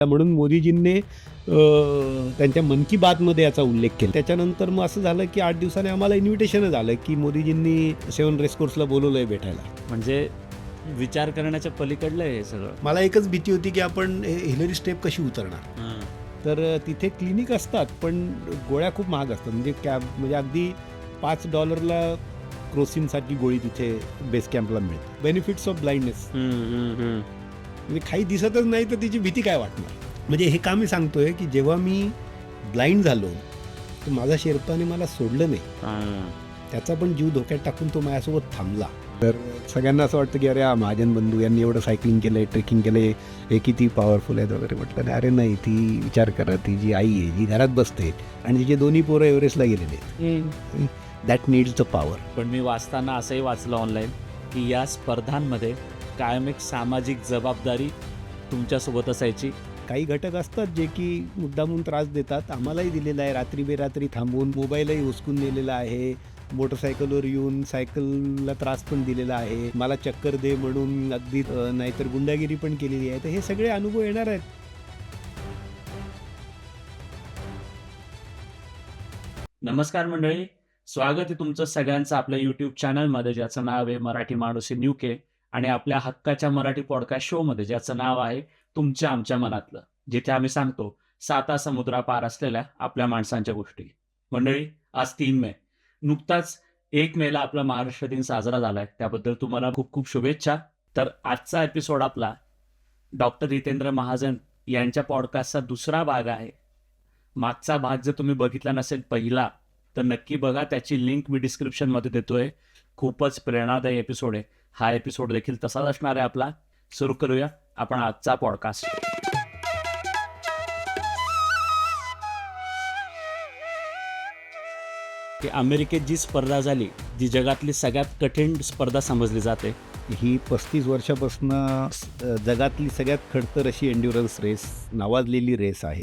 म्हणून मोदीजींनी त्यांच्या मन की बातमध्ये याचा उल्लेख केला. त्याच्यानंतर मग असं झालं की 8 दिवसांनी आम्हाला इन्व्हिटेशनच आलं की मोदीजींनी 7 रेसकोर्सला बोलवलं आहे भेटायला. म्हणजे विचार करण्याच्या पलीकडलं आहे हे सगळं. मला एकच भीती होती की आपण हिलरी स्टेप कशी उतरणार. तर तिथे क्लिनिक असतात पण गोळ्या खूप महाग असतात. म्हणजे अगदी $5 क्रोसिनसारखी गोळी तिथे बेस कॅम्पला मिळते. Benefits of blindness. म्हणजे काही दिसतच नाही तर तिची भीती काय वाटणार. म्हणजे हे का मी सांगतोय की जेव्हा मी ब्लाइंड झालो तर माझा शेर्पाने मला सोडलं नाही. त्याचा पण जीव धोक्यात टाकून तो माझ्यासोबत थांबला. तर सगळ्यांना असं वाटतं की अरे हा महाजन बंधू यांनी एवढं सायकलिंग केलंय, ट्रेकिंग केलंय, हे किती पॉवरफुल आहेत वगैरे. म्हटलं अरे नाही, ती विचार करा, ती जी आई आहे जी घरात बसते आणि तिचे दोन्ही पोरं एव्हरेस्टला गेलेले आहेत. That needs the power. पण मी वाचताना असंही वाचलं ऑनलाईन की या स्पर्धांमध्ये कायम एक सामाजिक जबाबदारी तुमच्यासोबत असायची. काही घटक असतात जे की मुद्दामून त्रास देतात. आम्हालाही दिलेला आहे. रात्री बेरात्री थांबवून मोबाईलही हुसकून नेलेला आहे. मोटरसायकलवर येऊन सायकलला त्रास पण दिलेला आहे. मला चक्कर दे म्हणून अगदी नाहीतर गुंडागिरी पण केलेली आहे. तर हे सगळे अनुभव येणार आहेत. नमस्कार मंडळी, स्वागत आहे तुमचं सगळ्यांचं आपल्या यूट्यूब चॅनलमध्ये ज्याचं नाव आहे मराठी माणूस इन UK आणि आपल्या हक्काच्या मराठी पॉडकास्ट शोमध्ये ज्याचं नाव आहे तुमच्या आमच्या मनातलं, जिथे आम्ही सांगतो 7 समुद्रापार असलेल्या आपल्या माणसांच्या गोष्टी. मंडळी, आज 3 मे. नुकताच 1 मेला आपला महाराष्ट्र दिन साजरा झालाय. त्याबद्दल तुम्हाला खूप खूप शुभेच्छा. तर आजचा एपिसोड आपला डॉक्टर जितेंद्र महाजन यांच्या पॉडकास्टचा दुसरा भाग आहे. मागचा भाग जर तुम्ही बघितला नसेल पहिला तर नक्की बघा. त्याची लिंक मी डिस्क्रिप्शनमध्ये देतोय. खूपच प्रेरणादायी एपिसोड आहे. हा एपिसोड देखील तसाच असणार आहे आपला. सुरू करूया आपण आजचा पॉडकास्ट. की अमेरिकेत जी स्पर्धा झाली, जी जगातली सगळ्यात कठीण स्पर्धा समजली जाते, ही 35 वर्षापासून जगातली सगळ्यात खडतर अशी एन्ड्युरन्स रेस नावाजलेली रेस आहे.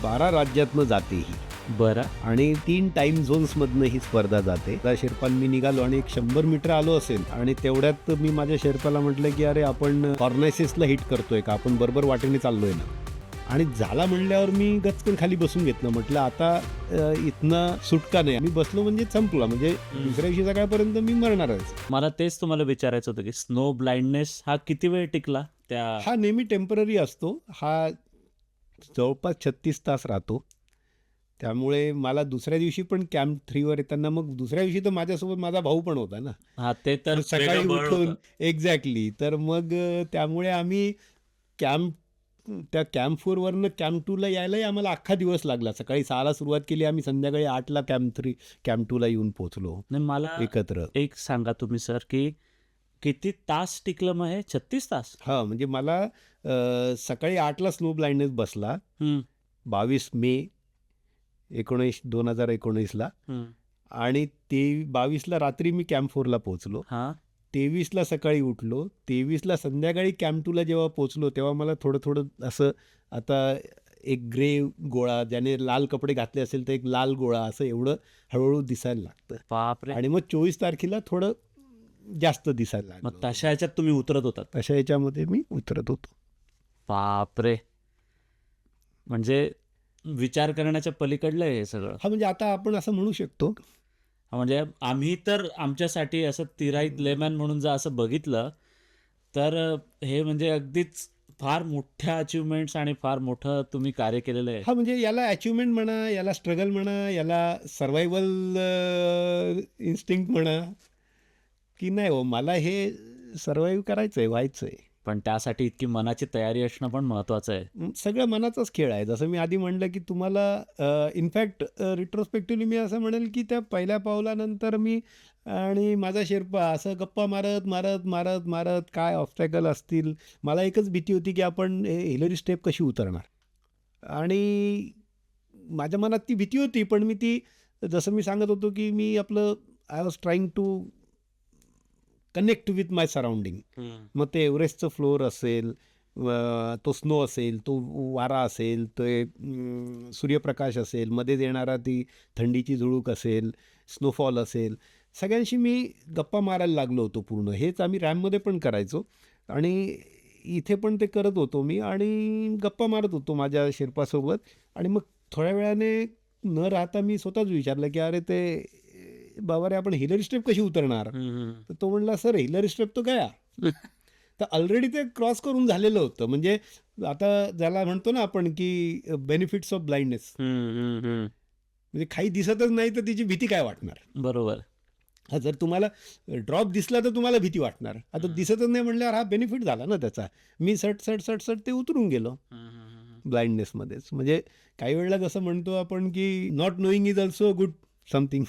12 राज्यातनं जाते ही. बरं. आणि 3 टाइम झोन्समधनं ही स्पर्धा जाते. त्या शेर्पान मी निघालो आणि 100 मीटर आलो असेल आणि तेवढ्यात मी माझ्या शेर्पाला म्हटलं की अरे आपण कॉर्नायसिसला हिट करतोय का, आपण बरोबर वाटेने चाललोय ना. आणि झाला म्हणल्यावर मी गचकन खाली बसून घेतलं. म्हटलं आता इथनं सुटका नाही. मी बसलो म्हणजे संपला, म्हणजे दुसऱ्या दिवशी सकाळपर्यंत मी मरणारच. मला तेच तुम्हाला विचारायचं होतं की स्नो ब्लाइंडनेस हा किती वेळ टिकला? हा नेहमी टेम्पररी असतो. हा जवळपास 36 तास राहतो. त्यामुळे मला दुसऱ्या दिवशी पण कॅम्प 3वर येताना, मग दुसऱ्या दिवशी तर माझ्यासोबत माझा भाऊ पण होता ना. हा, ते तर सकाळी उठून एक्झॅक्टली. तर मग त्यामुळे आम्ही त्या कॅम्प 4वरनं कॅम्प 2ला यायलाही आम्हाला अख्खा दिवस लागला. सकाळी 6ला सुरुवात केली आम्ही, संध्याकाळी 8ला कॅम्प 2ला येऊन पोहोचलो नाही. मला एकत्र. एक सांगा तुम्ही सर की किती तास टिकलं मग हे? 36 तास? हा, म्हणजे मला सकाळी 8ला स्नो ब्लाइंडनेस बसला 22 मे 2019ला. आणि 22ला रात्री मी कॅम्प 4ला पोहोचलो. 23ला सकाळी उठलो. 23ला संध्याकाळी कॅम्प 2ला जेव्हा पोहोचलो तेव्हा मला थोडं असं, आता एक ग्रे गोळा, ज्याने लाल कपडे घातले असेल तर एक लाल गोळा, असं एवढं हळूहळू दिसायला लागतं. बापरे. आणि मग 24 तारखेला थोडं जास्त दिसायला लागलं. मग तशा ह्याच्यात तुम्ही उतरत होतात? तशा याच्यामध्ये मी उतरत होतो. बापरे. म्हणजे विचार करण्याच्या पलीकडलं आहे हे सगळं. हा, म्हणजे आता आपण असं म्हणू शकतो. म्हणजे आम्ही तर आमच्यासाठी असं तिराईत लेमॅन म्हणून जर असं बघितलं तर हे म्हणजे अगदीच फार मोठ्या अचिव्हमेंट्स आणि फार मोठं तुम्ही कार्य केलेलं आहे. हा, म्हणजे याला अचिव्हमेंट म्हणा, याला स्ट्रगल म्हणा, याला सर्वायवल इन्स्टिंक्ट म्हणा की नाही हो, मला हे सर्वाईव्ह करायचं आहे, व्हायचं आहे. पण त्यासाठी इतकी मनाची तयारी असणं पण महत्त्वाचं आहे. सगळं मनाचाच खेळ आहे. जसं मी आधी म्हणलं की तुम्हाला इनफॅक्ट रिट्रोस्पेक्टिव्हली मी असं म्हणेल की त्या पहिल्या पावलानंतर मी आणि माझा शेर्पा असं गप्पा मारत मारत मारत मारत काय ऑब्स्टॅकल असतील, मला एकच भीती होती की आपण हिलरी स्टेप कशी उतरणार. आणि माझ्या मनात ती भीती होती, पण मी ती, जसं मी सांगत होतो की मी आपलं I was trying to connect with my surrounding. मग ते एव्हरेस्टचं फ्लोअर असेल, तो स्नो असेल, तो वारा असेल, ते सूर्यप्रकाश असेल, मध्येच येणारा ती थंडीची झुळूक असेल, स्नोफॉल असेल, सगळ्यांशी मी गप्पा मारायला लागलो होतो पूर्ण. हेच आम्ही रॅममध्ये पण करायचो. आणि इथे पण ते करत होतो मी आणि गप्पा मारत होतो माझ्या शेर्पासोबत. आणि मग थोड्या वेळाने न राहता मी स्वतःच विचारलं की अरे ते बाबा रे आपण हिलरी स्टेप कशी उतरणार. तर तो म्हणला सर हिलरी स्टेप तो गया. तर ऑलरेडी ते क्रॉस करून झालेलं होतं. म्हणजे आता ज्याला म्हणतो ना आपण की बेनिफिट्स ऑफ ब्लाइंडनेस, म्हणजे काही दिसतच नाही तर तिची भीती काय वाटणार. बरोबर. हा जर तुम्हाला ड्रॉप दिसला तर तुम्हाला भीती वाटणार. आता दिसतच नाही म्हणल्यावर हा बेनिफिट झाला ना त्याचा. मी सट ते उतरून गेलो ब्लाइंडनेसमध्येच. म्हणजे काही वेळेला जसं म्हणतो आपण की not knowing is also good something,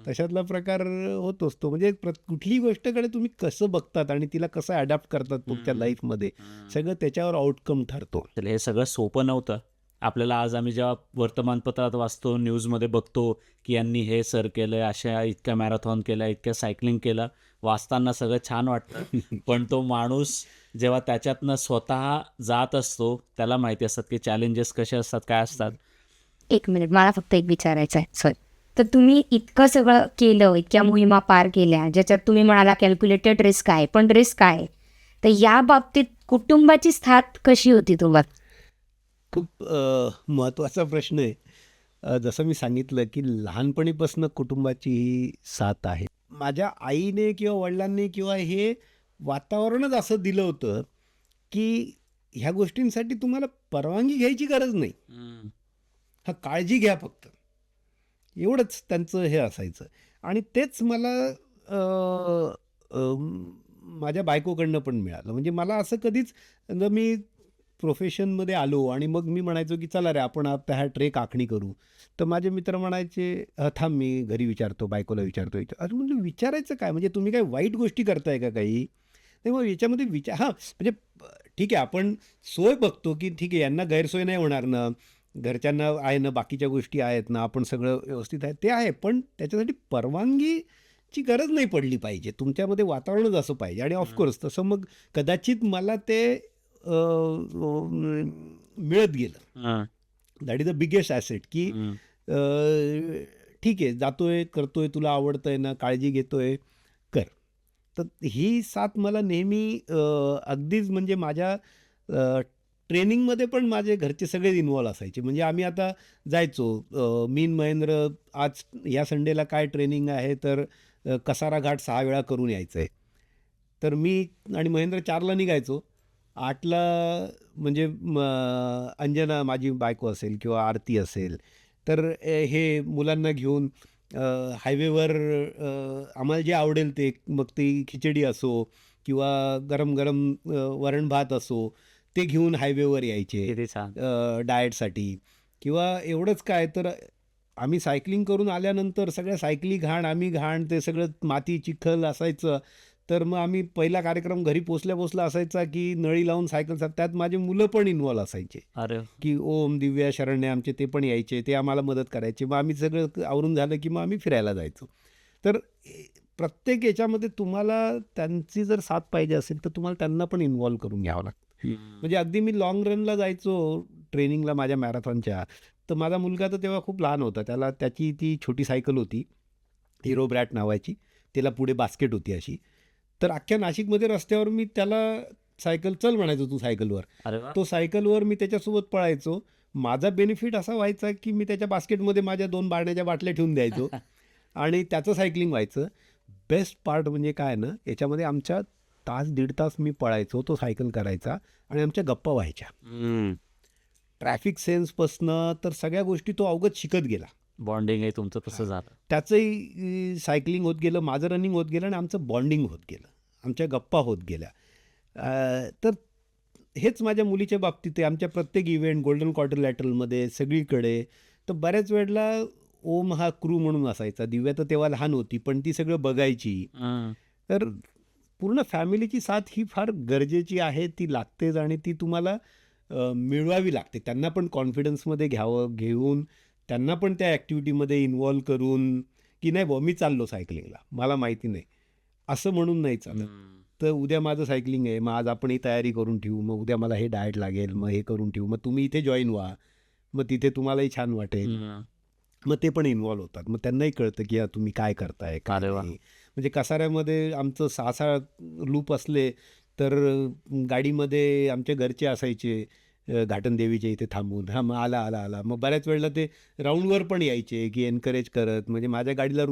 तशातला प्रकार होत असतो. म्हणजे कुठलीही गोष्टकडे तुम्ही कसं बघतात आणि तिला कसं अडॅप्ट करतात तुमच्या लाईफमध्ये, सगळं त्याच्यावर आउटकम ठरतो. तर हे सगळं सोपं नव्हतं. आपल्याला आज आम्ही जेव्हा वर्तमानपत्रात वाचतो, न्यूजमध्ये बघतो की यांनी हे सर केलं, अशा इतक्या मॅरेथॉन केल्या, इतक्या सायकलिंग केलं, वाचताना सगळं छान वाटतं. पण तो माणूस जेव्हा त्याच्यातनं स्वतः जात असतो त्याला माहिती असतात की चॅलेंजेस कसे असतात, काय असतात. 1 मिनिट, मला फक्त एक विचारायचं आहे सर. तर तुम्ही इतकं सगळं केलं, इतक्या मोहिमा पार केल्या, ज्याच्यात तुम्ही म्हणाला कॅल्क्युलेटेड रिस्क आहे, पण रिस्क आहे. तर या बाबतीत कुटुंबाची साथ कशी होती तुम्हाला? खूप महत्त्वाचा प्रश्न आहे. जसं मी सांगितलं की लहानपणीपासून कुटुंबाची ही साथ आहे. माझ्या आईने किंवा वडिलांनी किंवा हे वातावरणच असं दिलं होतं की ह्या गोष्टींसाठी तुम्हाला परवानगी घ्यायची गरज नाही. हा काळजी घ्या फक्त, एवढंच त्यांचं हे असायचं. आणि तेच मला माझ्या बायकोकडनं पण मिळालं. म्हणजे मला असं कधीच, जर मी प्रोफेशनमध्ये आलो आणि मग मी म्हणायचो की चला रे आपण आता ह्या ट्रेक आखणी करू, तर माझे मित्र म्हणायचे थांब मी घरी विचारतो, बायकोला विचारतो. अरे म्हणजे विचारायचं काय, म्हणजे तुम्ही काय वाईट गोष्टी करताय का काही. नाही मग याच्यामध्ये हां म्हणजे ठीक आहे आपण सोय बघतो की ठीक आहे यांना गैरसोय नाही होणार ना, घरच्यांना आहे ना, बाकीच्या गोष्टी आहेत ना, आपण सगळं व्यवस्थित आहे ते आहे, पण त्याच्यासाठी परवानगीची गरज नाही पडली पाहिजे. तुमच्यामध्ये वातावरणच असं पाहिजे. आणि ऑफकोर्स तसं मग कदाचित मला ते मिळत गेलं. That is the biggest asset की ठीक आहे जातोय, करतोय, तुला आवडतंय ना, काळजी घेतोय, कर. तर ही साथ मला नेहमी अगदीच म्हणजे माझ्या ट्रेनिंगमध्ये पण माझे घरचे सगळे इन्व्हॉल्व असायचे. म्हणजे आम्ही आता जायचो, मी आणि महेंद्र आज या संडेला काय ट्रेनिंग आहे तर कसारा घाट 6 वेळा करून यायचं आहे. तर मी आणि महेंद्र 4ला निघायचो. 8ला म्हणजे अंजना माझी बायको असेल किंवा आरती असेल तर हे मुलांना घेऊन हायवेवर आम्हाला जे आवडेल ते, मग ती खिचडी असो किंवा गरम गरम वरण भात असो, ते घेऊन हायवेवर यायचे किती छान. डाएटसाठी. किंवा एवढंच काय तर आम्ही सायकलिंग करून आल्यानंतर सगळ्या सायकली घाण, आम्ही घाण, ते सगळं माती चिखल असायचं. तर मग आम्ही पहिला कार्यक्रम घरी पोचल्या असायचा की नळी लावून सायकल त्यात माझे मुलं पण इन्व्हॉल्व असायचे अरे की ओम, दिव्या, शरण्य आमचे ते पण यायचे, ते आम्हाला मदत करायचे. मग आम्ही सगळं आवरून झालं की मग आम्ही फिरायला जायचो. तर प्रत्येक याच्यामध्ये तुम्हाला त्यांची जर साथ पाहिजे असेल तर तुम्हाला त्यांना पण इन्व्हॉल्व करून घ्यावं लागतं. म्हणजे अगदी मी लाँग रनला जायचो ट्रेनिंगला माझ्या मॅरेथॉनच्या, तर माझा मुलगा तर तेव्हा खूप लहान होता. त्याची ती छोटी सायकल होती हिरो ब्रॅट नावाची, त्याला पुढे बास्केट होती अशी. तर अख्ख्या नाशिकमध्ये रस्त्यावर मी त्याला सायकल चल म्हणायचो तू सायकलवर. अरे वा. तो सायकलवर मी त्याच्यासोबत पळायचो. माझा बेनिफिट असा व्हायचा की मी त्याच्या बास्केटमध्ये माझ्या 2 पाण्याच्या बाटल्या ठेवून द्यायचो आणि त्याचं सायकलिंग व्हायचं. बेस्ट पार्ट म्हणजे काय ना, याच्यामध्ये आमच्या तास 1.5 तास मी पळायचो, तो सायकल करायचा आणि आमच्या गप्पा व्हायच्या. ट्रॅफिक सेन्सपासनं तर सगळ्या गोष्टी तो अवगत शिकत गेला. बॉन्डिंग आहे तुमचं तसं झालं. त्याचंही सायकलिंग होत गेलं, माझं रनिंग होत गेलं आणि आमचं बॉन्डिंग होत गेलं, आमच्या गप्पा होत गेल्या. तर हेच माझ्या मुलीच्या बाबतीत आहे. आमच्या प्रत्येक इव्हेंट गोल्डन क्वार्टरलॅटरलमध्ये सगळीकडे तर बऱ्याच वेळेला ओम हा क्रू म्हणून असायचा. दिव्या तर तेव्हा लहान होती पण ती सगळं बघायची. तर पूर्ण फॅमिलीची साथ ही फार गरजेची आहे, ती लागतेच आणि ती तुम्हाला मिळवावी लागते. त्यांना पण कॉन्फिडन्समध्ये घेऊन त्यांना पण त्या ॲक्टिव्हिटीमध्ये इन्व्हॉल्व करून की नाही बुवा मी चाललो सायकलिंगला, मला माहिती नाही असं म्हणून नाही चालत. तर उद्या माझं सायकलिंग आहे, मग आज आपण ही तयारी करून ठेवू, मग उद्या मला हे डाएट लागेल, मग हे करून ठेवू, मग तुम्ही इथे जॉईन व्हा, मग तिथे तुम्हालाही छान वाटेल. मग ते पण इन्व्हॉल्व होतात. मग त्यांनाही कळतं की तुम्ही काय करताय काय अरे वा. नाही. म्हणजे कसाऱ्यामध्ये आमचं 6-6 लूप असले तर गाडीमध्ये आमच्या घरचे असायचे घाटन देवीच्या इथे थांबून, हां मग आला आला आला. मग बऱ्याच वेळेला ते राऊंडवर पण यायचे की एनकरेज करत. म्हणजे माझ्या गाडीला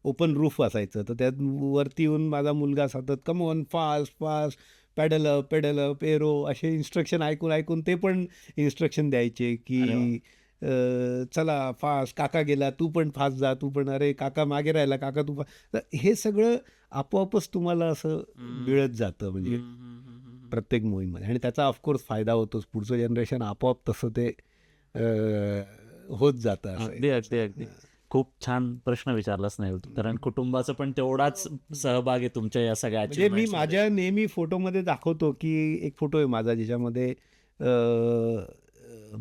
ओपन रूफ असायचं, तर त्यात वरती येऊन माझा मुलगा सतत come on fast fast, pedal up arrow असे इन्स्ट्रक्शन ऐकून ऐकून ते पण इन्स्ट्रक्शन द्यायचे अरे वा. की चला फास्ट, काका गेला तू पण फास्ट जा, तू पण, अरे काका मागे राहिला, काका तू तर हे सगळं आपोआपच तुम्हाला असं मिळत जातं म्हणजे प्रत्येक मोहीममध्ये. आणि त्याचा ऑफकोर्स फायदा होतोच. पुढचं जनरेशन आपोआप तसं ते होत जातं असं अगदी अगदी अगदी. खूप छान प्रश्न विचारलाच नाही तू. कारण कुटुंबाचा पण तेवढाच सहभाग आहे तुमच्या या सगळ्या म्हणजे मी achievements मध्ये. माझ्या नेहमी फोटोमध्ये दाखवतो की एक फोटो आहे माझा ज्याच्यामध्ये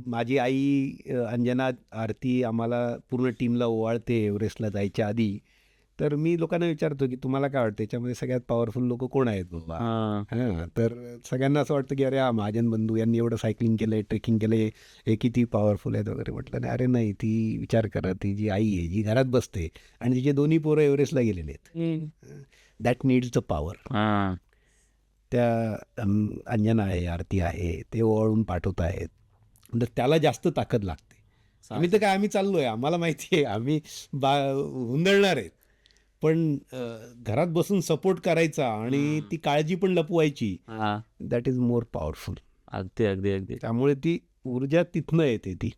माझी आई अंजना आरती आम्हाला पूर्ण टीमला ओवाळते एव्हरेस्टला जायच्या आधी. तर मी लोकांना विचारतो की तुम्हाला काय वाटतं याच्यामध्ये सगळ्यात पॉवरफुल लोक कोण आहेत बाबा. हां. हां, तर सगळ्यांना असं वाटतं की अरे हा महाजन बंधू यांनी एवढं सायकलिंग केलं आहे, ट्रेकिंग केलं आहे, हे किती पॉवरफुल आहेत वगैरे. म्हटलं नाही, अरे नाही, ती विचार करा, ती जी आई आहे जी घरात बसते आणि तिचे दोन्ही पोरं एव्हरेस्टला गेलेले आहेत, दॅट नीड्स द पॉवर. हां. त्या अंजना आहे, आरती आहे, ते ओवाळून पाठवत आहेत, म्हणजे त्याला जास्त ताकद लागते. आम्ही तर काय, आम्ही चाललो आहे, आम्हाला माहिती आहे आम्ही हुंदळणार आहेत, पण घरात बसून सपोर्ट करायचा आणि ती काळजी पण लपवायची, हां. That is more powerful. अगदी अगदी अगदी. त्यामुळे ती ऊर्जा तिथनं येते ती,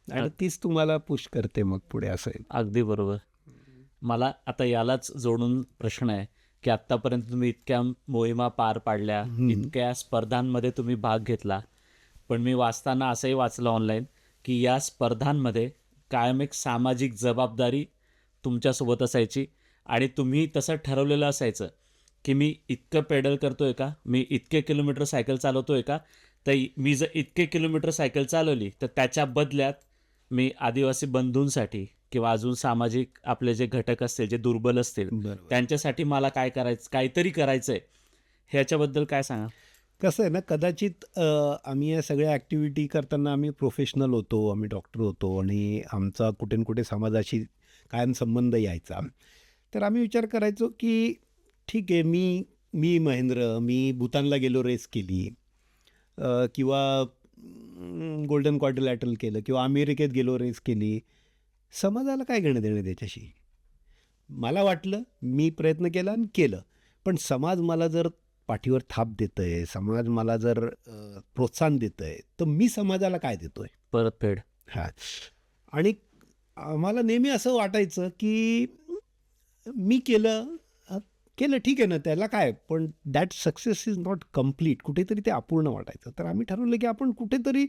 आणि तीच तुम्हाला पुश करते मग पुढे. असं आहे. अगदी बरोबर. मला आता यालाच जोडून प्रश्न आहे की आत्तापर्यंत तुम्ही इतक्या मोहिमा पार पाडल्या, इतक्या स्पर्धांमध्ये तुम्ही भाग घेतला, पण मी वाचताना असंही वाचलं ऑनलाईन की या स्पर्धांमध्ये कायम एक सामाजिक जबाबदारी तुमच्यासोबत असायची आणि तुम्ही तसं ठरवलेलं असायचं की मी इतकं पेडल करतोय का, मी इतके किलोमीटर सायकल चालवतोय का, तर मी जर इतके किलोमीटर सायकल चालवली तर त्याच्या बदल्यात मी आदिवासी बंधूंसाठी किंवा अजून सामाजिक आपले जे घटक असतील, जे दुर्बल असतील, बरोबर. त्यांच्यासाठी मला काय करायचं, काहीतरी करायचं आहे, ह्याच्याबद्दल काय सांगा. कसं आहे ना, कदाचित आम्ही या सगळ्या ॲक्टिव्हिटी करताना आम्ही प्रोफेशनल होतो, आम्ही डॉक्टर होतो आणि आमचा कुठे ना कुठे समाजाशी कायम संबंध यायचा. तर आम्ही विचार करायचो की ठीक आहे, मी महेंद्र, मी भूतानला गेलो, रेस केली, किंवा गोल्डन क्वाड्रिलॅटरल केलं, किंवा अमेरिकेत गेलो, रेस केली. समाजाला काय घेणं देणं त्याच्याशी. मला वाटलं, मी प्रयत्न केला आणि केलं, पण समाज मला जर पाठीवर थाप देत आहे, समाज मला जर प्रोत्साहन देतं आहे, तर मी समाजाला काय देतो आहे. परतफेड. हां, आणि आम्हाला नेहमी असं वाटायचं की मी केलं ठीक आहे ना, त्याला काय, पण that success is not complete. कुठेतरी ते अपूर्ण वाटायचं. तर आम्ही ठरवलं की आपण कुठेतरी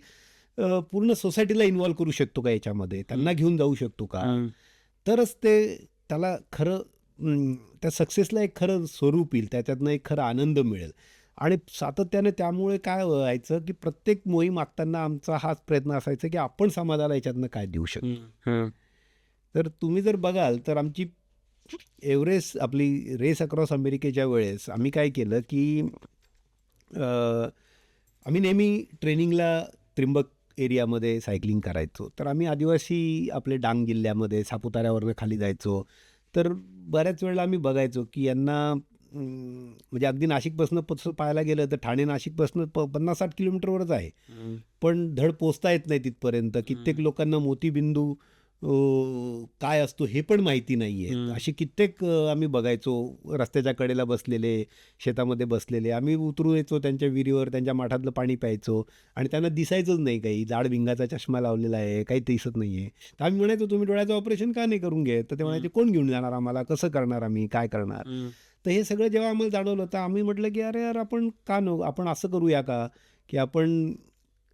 पूर्ण सोसायटीला इन्व्हॉल्व करू शकतो का याच्यामध्ये, त्यांना घेऊन जाऊ शकतो का, तरच ते त्याला खरं त्या सक्सेसला एक खरं स्वरूप येईल, त्याच्यातनं एक खरं आनंद मिळेल. आणि सातत्याने त्यामुळे काय व्हायचं की प्रत्येक मोहीम आखताना आमचा हाच प्रयत्न असायचा की आपण समाजाला याच्यातनं काय देऊ शकतो. तर तुम्ही जर बघाल तर आमची एव्हरेस्ट आपली रेस अक्रॉस अमेरिकेच्या वेळेस आम्ही काय केलं की आम्ही नेहमी ट्रेनिंगला त्रिंबक एरियामध्ये सायकलिंग करायचो. तर आम्ही आदिवासी आपले डांग जिल्ह्यामध्ये सापुताऱ्यावरनं खाली जायचो. तर बऱ्याच वेळेला आम्ही बघायचो की यांना म्हणजे अगदी नाशिकपासून पाहायला गेलं तर ठाणे नाशिकपासून 50-60 किलोमीटरवरच आहे, पण धड पोचता येत नाही तिथपर्यंत. कित्येक लोकांना मोतीबिंदू काय असतो हे पण माहिती नाही आहे. असे कित्येक आम्ही बघायचो, रस्त्याच्या कडेला बसलेले, शेतामध्ये बसलेले. आम्ही उतरून यायचो त्यांच्या विहिरीवर, त्यांच्या माठातलं पाणी प्यायचो आणि त्यांना दिसायचंच नाही काही. जाड भिंगाचा चष्मा लावलेला आहे, काही दिसत नाही आहे. तर आम्ही म्हणायचो तुम्ही डोळ्याचं ऑपरेशन का नाही करून घेत. तर ते म्हणायचे कोण घेऊन जाणार आम्हाला, कसं करणार आम्ही, काय करणार. तर हे सगळं जेव्हा आम्हाला जाणवलं तर आम्ही म्हटलं की अरे यार, आपण का आपण असं करूया का की आपण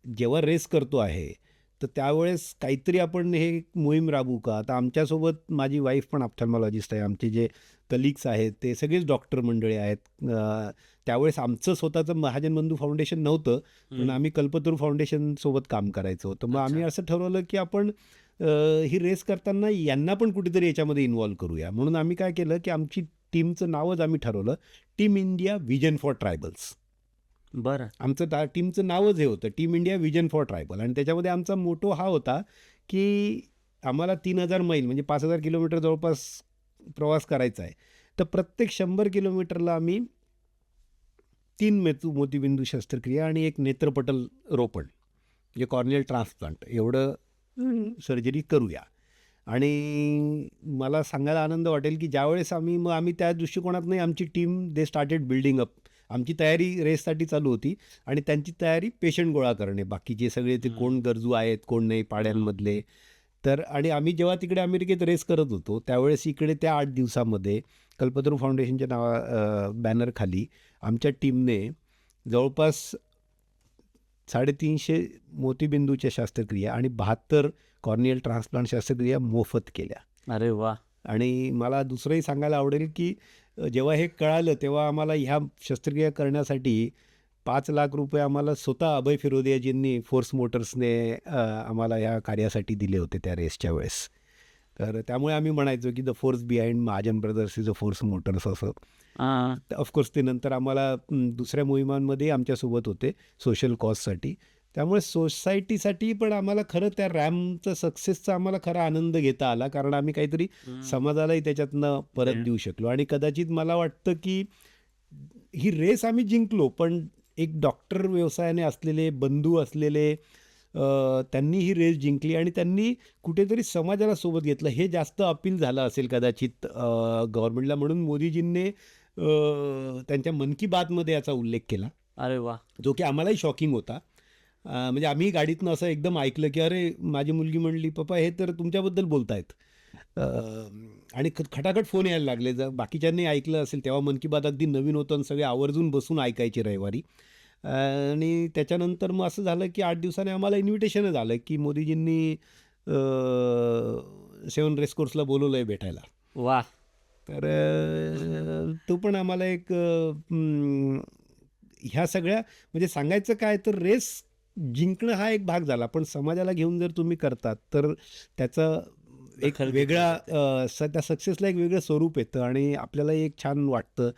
जेव्हा रेस करतो आहे तर त्यावेळेस काहीतरी आपण हे मोहीम राबवू का. आता आमच्यासोबत माझी वाईफ पण ऑप्थॅल्मॉलॉजिस्ट आहे, आमचे जे कलिग्स आहेत ते सगळेच डॉक्टर मंडळी आहेत. त्यावेळेस आमचं स्वतःचं महाजन बंधू फाउंडेशन नव्हतं, पण आम्ही कल्पतरू फाउंडेशनसोबत काम करायचो. तर मग आम्ही असं ठरवलं की आपण ही रेस करताना यांना पण कुठेतरी याच्यामध्ये इन्व्हॉल्व करूया. म्हणून आम्ही काय केलं की आमची टीमचं नावच आम्ही ठरवलं, team India vision for tribals. बरं. आमचं टीमचं नावच हे होतं, team India vision for tribal. आणि त्याच्यामध्ये आमचा मोटो हा होता की आम्हाला 3000 मैल म्हणजे 5000 किलोमीटर जवळपास प्रवास करायचा आहे. तर प्रत्येक 100 किलोमीटरला आम्ही 3 मोतीबिंदू शस्त्रक्रिया आणि एक नेत्रपटल रोपण म्हणजे कॉर्नियल ट्रान्सप्लांट एवढं सर्जरी करूया. आणि मला सांगायला आनंद वाटेल की ज्यावेळेस आम्ही त्या दृष्टिकोनातून आमची team they started building up. आमची तयारी रेससाठी चालू होती आणि त्यांची तयारी पेशंट गोळा करणे, बाकीचे सगळे ते कोण गरजू आहेत कोण नाही पाड्यांमधले. तर आणि आम्ही जेव्हा तिकडे अमेरिकेत रेस करत होतो त्यावेळेस इकडे त्या 8 दिवसामध्ये कल्पतरू फाउंडेशनच्या बॅनरखाली आमच्या टीमने जवळपास 350 मोतीबिंदूच्या शस्त्रक्रिया आणि 72 कॉर्नियल ट्रान्सप्लांट शस्त्रक्रिया मोफत केल्या. अरे वा. आणि मला दुसरंही सांगायला आवडेल की जेव्हा हे कळालं तेव्हा आम्हाला ह्या शस्त्रक्रिया करण्यासाठी 5 लाख रुपये आम्हाला स्वतः अभय फिरोदियाजींनी फोर्स मोटर्सने आम्हाला या कार्यासाठी दिले होते त्या रेसच्या वेळेस. तर त्यामुळे आम्ही म्हणायचो की the force behind Mahajan brothers is a force Motors असं. ऑफकोर्स ते नंतर आम्हाला दुसऱ्या मोहिमांमध्ये आमच्यासोबत होते सोशल कॉजसाठी. त्यामुळे सोसायटीसाठी पण आम्हाला खरं त्या रॅमचं सक्सेसचा आम्हाला खरा आनंद घेता आला, कारण आम्ही काहीतरी समाजालाही त्याच्यातनं परत देऊ शकलो. आणि कदाचित मला वाटतं की ही रेस आम्ही जिंकलो, पण एक डॉक्टर व्यवसायाने असलेले बंधू असलेले त्यांनी ही रेस जिंकली आणि त्यांनी कुठेतरी समाजाला सोबत घेतलं. हे जास्त अपील झालं असेल कदाचित गव्हर्नमेंटला, म्हणून मोदीजींनी त्यांच्या मन की बातमध्ये याचा उल्लेख केला. अरे वा. जो की आम्हालाही शॉकिंग होता. म्हणजे आम्ही गाडीतनं असं एकदम ऐकलं की अरे माझी मुलगी म्हणली पप्पा हे तर तुमच्याबद्दल बोलतायत. आणि खटाखट फोन यायला लागले. जर बाकीच्यांनी ऐकलं असेल तेव्हा मन की बात अगदी नवीन होतं आणि सगळे आवर्जून बसून ऐकायचे रविवारी. आणि त्याच्यानंतर मग असं झालं की 8 दिवसांनी आम्हाला इन्व्हिटेशनच आलं की मोदीजींनी 7 रेसकोर्सला बोलवलं आहे भेटायला. वा. तर तो पण आम्हाला एक ह्या सगळ्या म्हणजे सांगायचं काय तर रेस जिंकणं हा एक भाग झाला, पण समाजाला घेऊन जर तुम्ही करतात तर त्याचं एक वेगळा त्या सक्सेसला एक वेगळं स्वरूप येतं आणि आपल्याला एक छान वाटतं.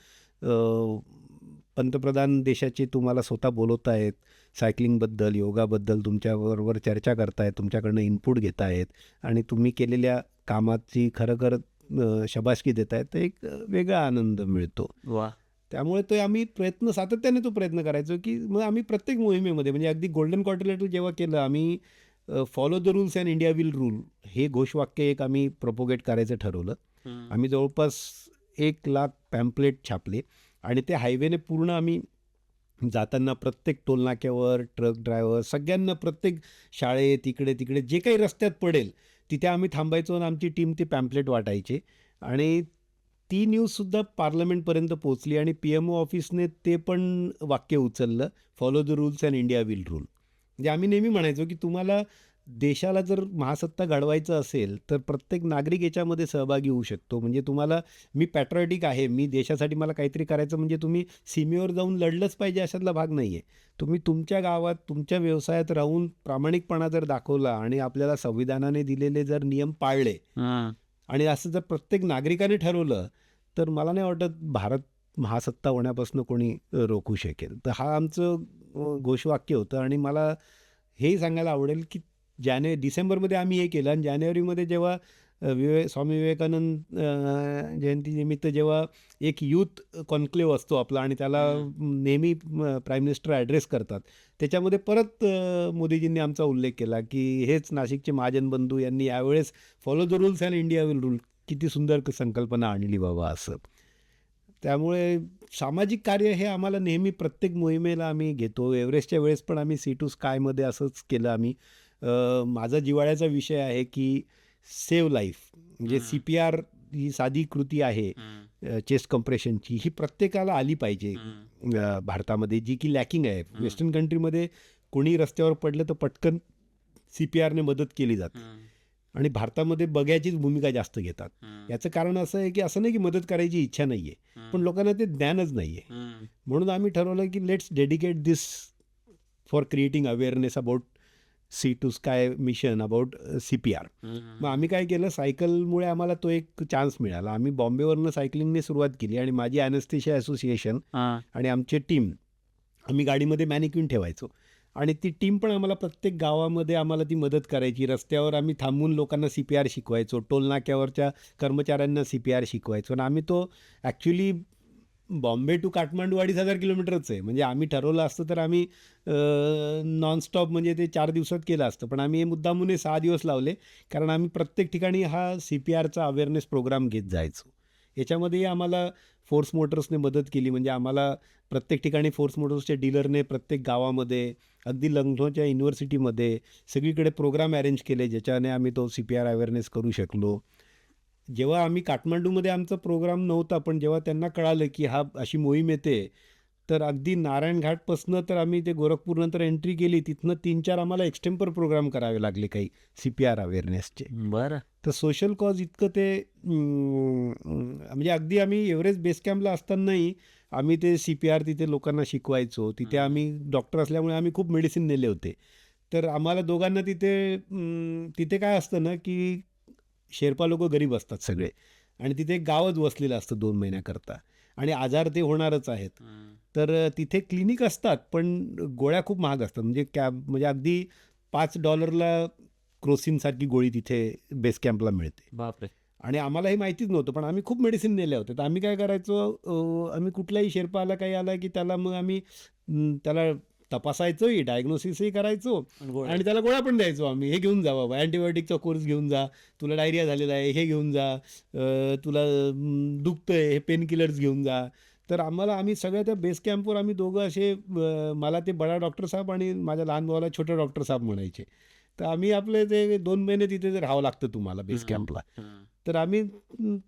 पंतप्रधान देशाचे तुम्हाला स्वतः बोलवत आहेत, सायकलिंगबद्दल योगाबद्दल तुमच्याबरोबर चर्चा करतायत, तुमच्याकडनं इनपुट घेत आहेत आणि तुम्ही केलेल्या कामाची खरं शबासकी देत आहेत, तर एक वेगळा आनंद मिळतो. वा. त्यामुळे तो आम्ही सातत्याने प्रयत्न करायचो की मग आम्ही प्रत्येक मोहिमेमध्ये म्हणजे अगदी गोल्डन क्वार्टरलेटर जेव्हा केलं आम्ही follow the rules and India will rule हे घोषवाक्य एक आम्ही प्रोपोगेट करायचं ठरवलं. आम्ही जवळपास 1 लाख पॅम्पलेट छापले आणि ते हायवेने पूर्ण आम्ही जाताना प्रत्येक टोलनाक्यावर ट्रक ड्रायव्हर सगळ्यांना प्रत्येक शाळेत इकडे तिकडे जे काही रस्त्यात पडेल तिथे आम्ही थांबायचो आणि आमची टीम ते पॅम्पलेट वाटायचे. आणि ती न्यूजसुद्धा पार्लमेंटपर्यंत पोहोचली आणि PMO ऑफिसने ते पण वाक्य उचललं, follow the rules and India will rule. म्हणजे आम्ही नेहमी म्हणायचो की तुम्हाला देशाला जर महासत्ता घडवायचं असेल तर प्रत्येक नागरिक याच्यामध्ये सहभागी होऊ शकतो. म्हणजे तुम्हाला मी पॅट्रिऑटिक आहे, मी देशासाठी मला काहीतरी करायचं म्हणजे तुम्ही सीमेवर जाऊन लढलंच पाहिजे अशातला भाग नाही आहे. तुम्ही तुमच्या गावात तुमच्या व्यवसायात राहून प्रामाणिकपणा जर दाखवला आणि आपल्याला संविधानाने दिलेले जर नियम पाळले आणि असं जर प्रत्येक नागरिकाने ठरवलं तर मला नाही वाटत भारत महासत्ता होण्यापासून कोणी रोखू शकेल. तर हा आमचं घोषवाक्य होतं. आणि मला हेही सांगायला आवडेल की डिसेंबरमध्ये आम्ही हे केलं आणि जानेवारीमध्ये जेव्हा स्वामी विवेकानंद जयंतीनिमित्त जेव्हा एक यूथ कॉन्क्लेव्ह असतो आपला आणि त्याला नेहमी प्राईम मिनिस्टर ॲड्रेस करतात, त्याच्यामध्ये परत मोदीजींनी आमचा उल्लेख केला की हेच नाशिकचे महाजन बंधू यांनी यावेळेस follow the rules and India will rule किती सुंदर संकल्पना आणली बाबा असं. त्यामुळे सामाजिक कार्य हे आम्हाला नेहमी प्रत्येक मोहिमेला आम्ही घेतो. एव्हरेस्टच्या वेळेस पण आम्ही सी टू स्कायमध्ये असंच केलं आम्ही. माझा जिव्हाळ्याचा विषय आहे की सेव्ह लाईफ म्हणजे CPR ही साधी कृती आहे चेस्ट कम्प्रेशनची, ही प्रत्येकाला आली पाहिजे भारतामध्ये, जी की लॅकिंग आहे. वेस्टर्न कंट्रीमध्ये कोणी रस्त्यावर पडलं तर पटकन CPRने मदत केली जाते आणि भारतामध्ये बघ्याचीच भूमिका जास्त घेतात. याचं कारण असं आहे की असं नाही की मदत करायची इच्छा नाही आहे, पण लोकांना ते ज्ञानच नाही आहे. म्हणून आम्ही ठरवलं की let's dedicate this for creating awareness about sea to sky mission about CPR. मग आम्ही काय केलं, सायकलमुळे आम्हाला तो एक चान्स मिळाला. आम्ही बॉम्बेवरनं सायकलिंगने सुरुवात केली आणि माझी ॲनेस्थेशिया असोसिएशन आणि आमची टीम आम्ही गाडीमध्ये मॅनिक्विन ठेवायचो आणि ती टीम पण आम्हाला प्रत्येक गावामध्ये आम्हाला ती मदत करायची. रस्त्यावर आम्ही थांबून लोकांना CPR शिकवायचो, टोल नाक्यावरच्या कर्मचाऱ्यांना CPR शिकवायचो आणि आम्ही तो ॲक्च्युली बॉम्बे टू काठमांडू 2,500 किलोमीटरच आहे. म्हणजे आम्ही ठरवलं असतं तर आम्ही नॉनस्टॉप म्हणजे ते 4 दिवसात केलं असतं. पण आम्ही मुद्दामून 6 दिवस लावले, कारण आम्ही प्रत्येक ठिकाणी हा CPRचा अवेअरनेस प्रोग्राम घेत जायचो. याच्यामध्येही आम्हाला फोर्स मोटर्सने मदत केली. म्हणजे आम्हाला प्रत्येक ठिकाणी फोर्स मोटर्सच्या डीलरने प्रत्येक गावामध्ये, अगदी लखनौच्या युनिव्हर्सिटीमध्ये सगळीकडे प्रोग्राम अरेंज केले, ज्याच्याने आम्ही तो CPR अवेअरनेस करू शकलो. जेव्हा आम्ही काठमांडूमध्ये आमचा प्रोग्राम नव्हता, पण जेव्हा त्यांना कळालं की हा अशी मोहीम येते, तर अगदी नारायण घाटपासनं तर आम्ही ते गोरखपूरनंतर एंट्री केली. तिथनं 3-4 आम्हाला एक्सटेम्पर प्रोग्राम करावे लागले काही CPR अवेअरनेसचे. बरं. तर सोशल कॉज इतकं ते म्हणजे अगदी आम्ही एव्हरेस्ट बेस कॅम्पला असतानाही आम्ही ते CPR तिथे लोकांना शिकवायचो. तिथे आम्ही डॉक्टर असल्यामुळे आम्ही खूप मेडिसिन नेले होते. तर आम्हाला दोघांना तिथे काय असतं ना, की शेर्पा लोक गरीब असतात सगळे, आणि तिथे एक गावच वसलेलं असतं 2 महिन्याकरता, आणि आजार ते होणारच आहेत. तर तिथे क्लिनिक असतात, पण गोळ्या खूप महाग असतात. म्हणजे अगदी $5 क्रोसिनसारखी गोळी तिथे बेस कॅम्पला मिळते. बापरे. आणि आम्हाला हे माहितीच नव्हतं, पण आम्ही खूप मेडिसिन नेल्या होत्या. तर आम्ही काय करायचो, आम्ही कुठलाही शेर्पा आला, काही आला की त्याला मग आम्ही त्याला तपासायचोही, डायग्नोसिसही करायचो, आणि त्याला गोळ्या पण द्यायचो आम्ही. हे घेऊन जा बाबा, अँटीबायोटिकचा कोर्स घेऊन जा, तुला डायरिया झालेला आहे हे घेऊन जा, तुला दुखतंय हे पेन किलर्स घेऊन जा. तर आम्ही सगळ्या त्या बेस कॅम्पवर आम्ही दोघं असे, मला ते बडा डॉक्टर साहेब आणि माझ्या लहान भावाला छोटा डॉक्टर साहेब म्हणायचे. तर आम्ही आपले ते 2 महिने तिथे राहावं लागतं तुम्हाला बेस कॅम्पला. तर आम्ही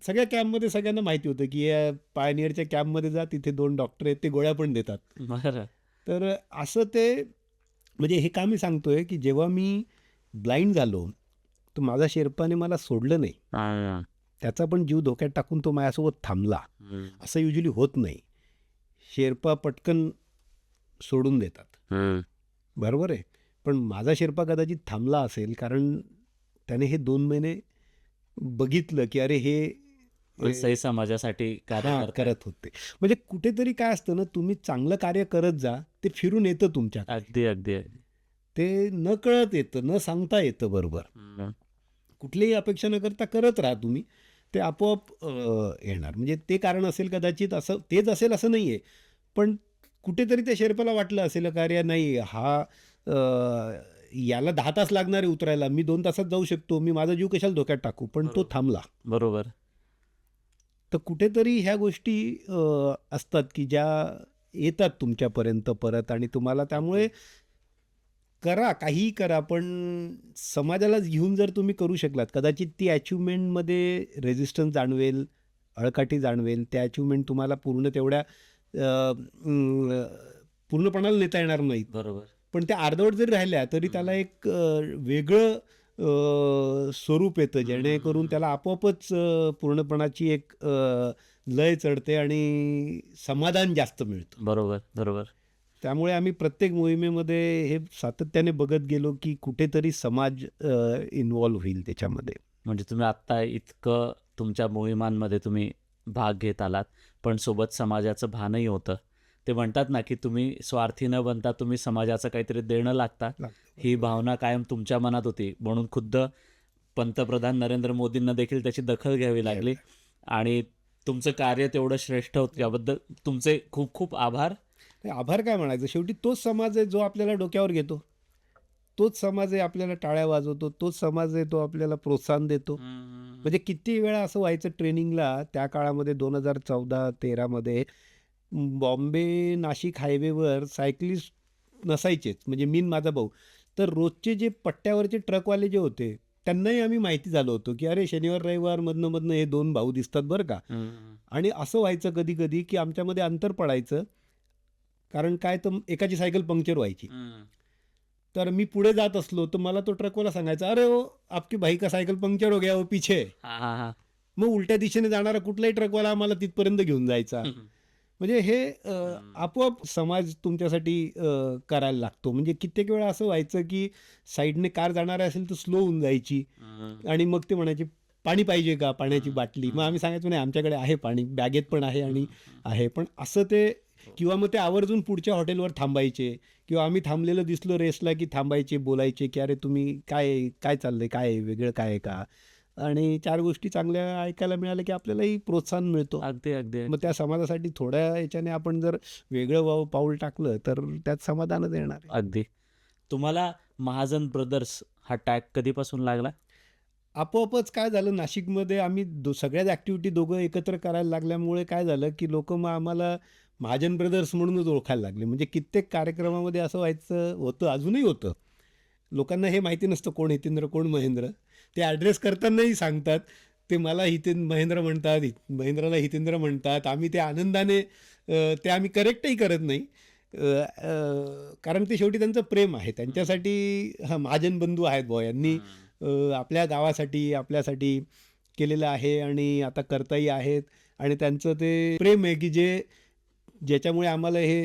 सगळ्या कॅम्पमध्ये सगळ्यांना माहिती होतं की या पायनियरच्या कॅम्पमध्ये जा, तिथे 2 डॉक्टर आहेत, ते गोळ्या पण देतात. बरं. तर असं ते, म्हणजे हे का मी सांगतोय की जेव्हा मी ब्लाइंड झालो, तर माझा शेर्पाने मला सोडलं नाही. त्याचा पण जीव धोक्यात टाकून तो माझ्यासोबत थांबला. असं युजली होत नाही. शेर्पा पटकन सोडून देतात, बरोबर आहे. पण माझा शेर्पा कदाचित थांबला असेल, कारण त्याने हे 2 महिने बघितलं की अरे हे सही समाजासाठी कार्य करत होते. म्हणजे कुठेतरी काय असतं ना, तुम्ही चांगलं कार्य करत जा, ते फिरून येतं तुमच्या. अगदी अगदी. ते न कळत येतं, न सांगता येतं. बरोबर. कुठलीही अपेक्षा न करता करत राहा तुम्ही, ते आपोआप येणार. म्हणजे ते कारण असेल कदाचित, असं तेच असेल असं नाही आहे, पण कुठेतरी त्या शेर्पाला वाटलं असेल का अरे नाही, हा याला 10 तास लागणार आहे उतरायला, मी 2 तासात जाऊ शकतो, मी माझा जीव कशाला धोक्यात टाकू. पण तो थांबला. बरोबर. तर कुठेतरी ह्या गोष्टी असतात की ज्या येतात तुमच्यापर्यंत परत, आणि तुम्हाला त्यामुळे करा, काहीही करा, पण समाजालाच घेऊन जर तुम्ही करू शकलात, कदाचित ती अचिव्हमेंटमध्ये रेझिस्टन्स जाणवेल, अळकाटी जाणवेल. त्या अचिव्हमेंट तुम्हाला तेवढ्या पूर्णपणाला नेता येणार नाहीत. बरोबर. पण त्या अर्धवट जरी राहिल्या तरी त्याला एक वेगळं स्वरूप येतं, जेणेकरून त्याला आपोआपच पूर्णपणाची एक लय चढते आणि समाधान जास्त मिळतं. बरोबर बरोबर. त्यामुळे आम्ही प्रत्येक मोहिमेमध्ये हे सातत्याने बघत गेलो की कुठेतरी समाज इन्व्हॉल्व्ह होईल त्याच्यामध्ये. म्हणजे तुम्ही आत्ता इतकं तुमच्या मोहिमांमध्ये तुम्ही भाग घेत आलात, पण सोबत समाजाचं भानही होतं. ते म्हणतात ना की तुम्ही स्वार्थी न बनता तुम्ही समाजाचं काहीतरी देणं लागता, ही भावना कायम तुमच्या मनात होती. म्हणून खुद्द पंतप्रधान नरेंद्र मोदींना देखील त्याची दखल घ्यावी लागली, आणि तुमचं कार्य तेवढं श्रेष्ठ होतं. याबद्दल तुमचे खूप खूप आभार. आभार काय म्हणायचं, शेवटी तोच समाज आहे जो आपल्याला डोक्यावर घेतो, तोच समाज आहे आपल्याला टाळ्या वाजवतो, तोच समाज आहे तो आपल्याला प्रोत्साहन देतो. म्हणजे किती वेळा असं व्हायचं ट्रेनिंगला, त्या काळामध्ये 2014-13मध्ये बॉम्बे नाशिक हायवेवर सायकलिस्ट नसायचेच, म्हणजे मीन माझा भाऊ. तर रोजचे जे पट्ट्यावरचे ट्रकवाले जे होते, त्यांनाही आम्ही माहिती झालं होतं की अरे शनिवार रविवार मधनं हे 2 भाऊ दिसतात बरं का. आणि असं व्हायचं कधी कधी की आमच्यामध्ये अंतर पडायचं, कारण काय तर एकाची सायकल पंक्चर व्हायची. तर मी पुढे जात असलो तर मला तो ट्रकवाला सांगायचा, अरे ओ आपकी भाई का सायकल पंक्चर हो गया वो पीछे. मग उलट्या दिशेने जाणारा कुठलाही ट्रकवाला आम्हाला तिथपर्यंत घेऊन जायचा. म्हणजे हे आपोआप समाज तुमच्यासाठी करायला लागतो. म्हणजे कित्येक वेळा असं व्हायचं की साईडने कार जाणार असेल तर स्लो होऊन जायची, आणि मग ते म्हणायचे पाणी पाहिजे का, पाण्याची बाटली. मग आम्ही सांगायचो नाही, आमच्याकडे आहे पाणी, बॅगेत पण आहे आणि आहे. पण असं ते, किंवा मग ते आवर्जून पुढच्या हॉटेलवर थांबायचे, किंवा आम्ही थांबलेलं दिसलो रेसला की थांबायचे, बोलायचे की अरे तुम्ही काय चाललंय, काय वेगळं काय आहे का. आणि 4 गोष्टी चांगल्या ऐकायला मिळाल्या की आपल्यालाही प्रोत्साहन मिळतो. अगदी अगदी मग त्या समाजासाठी थोड्या याच्याने आपण जर वेगळं पाऊल टाकलं तर त्यात समाधानच येणार आहे. अगदी. तुम्हाला महाजन ब्रदर्स हा टॅग कधीपासून लागला? आपोआपच काय झालं, नाशिकमध्ये आम्ही सगळ्याच ॲक्टिव्हिटी दोघं एकत्र करायला लागल्यामुळे काय झालं की लोक मग आम्हाला महाजन ब्रदर्स म्हणूनच ओळखायला लागले. म्हणजे कित्येक कार्यक्रमामध्ये असं व्हायचं होतं, अजूनही होतं. लोकांना हे माहिती नसतं कोण हितेंद्र कोण महेंद्र. ते ॲड्रेस करतानाही सांगतात ते मला महेंद्र म्हणतात, महेंद्राला हितेंद्र म्हणतात. आम्ही ते आनंदाने ते आम्ही करेक्टही करत नाही, कारण ते शेवटी त्यांचं प्रेम आहे त्यांच्यासाठी. महाजन बंधू आहेत बुवा, यांनी आपल्या गावासाठी आपल्यासाठी केलेलं आहे आणि आता करताही आहेत. आणि त्यांचं ते प्रेम आहे की ज्याच्यामुळे आम्हाला हे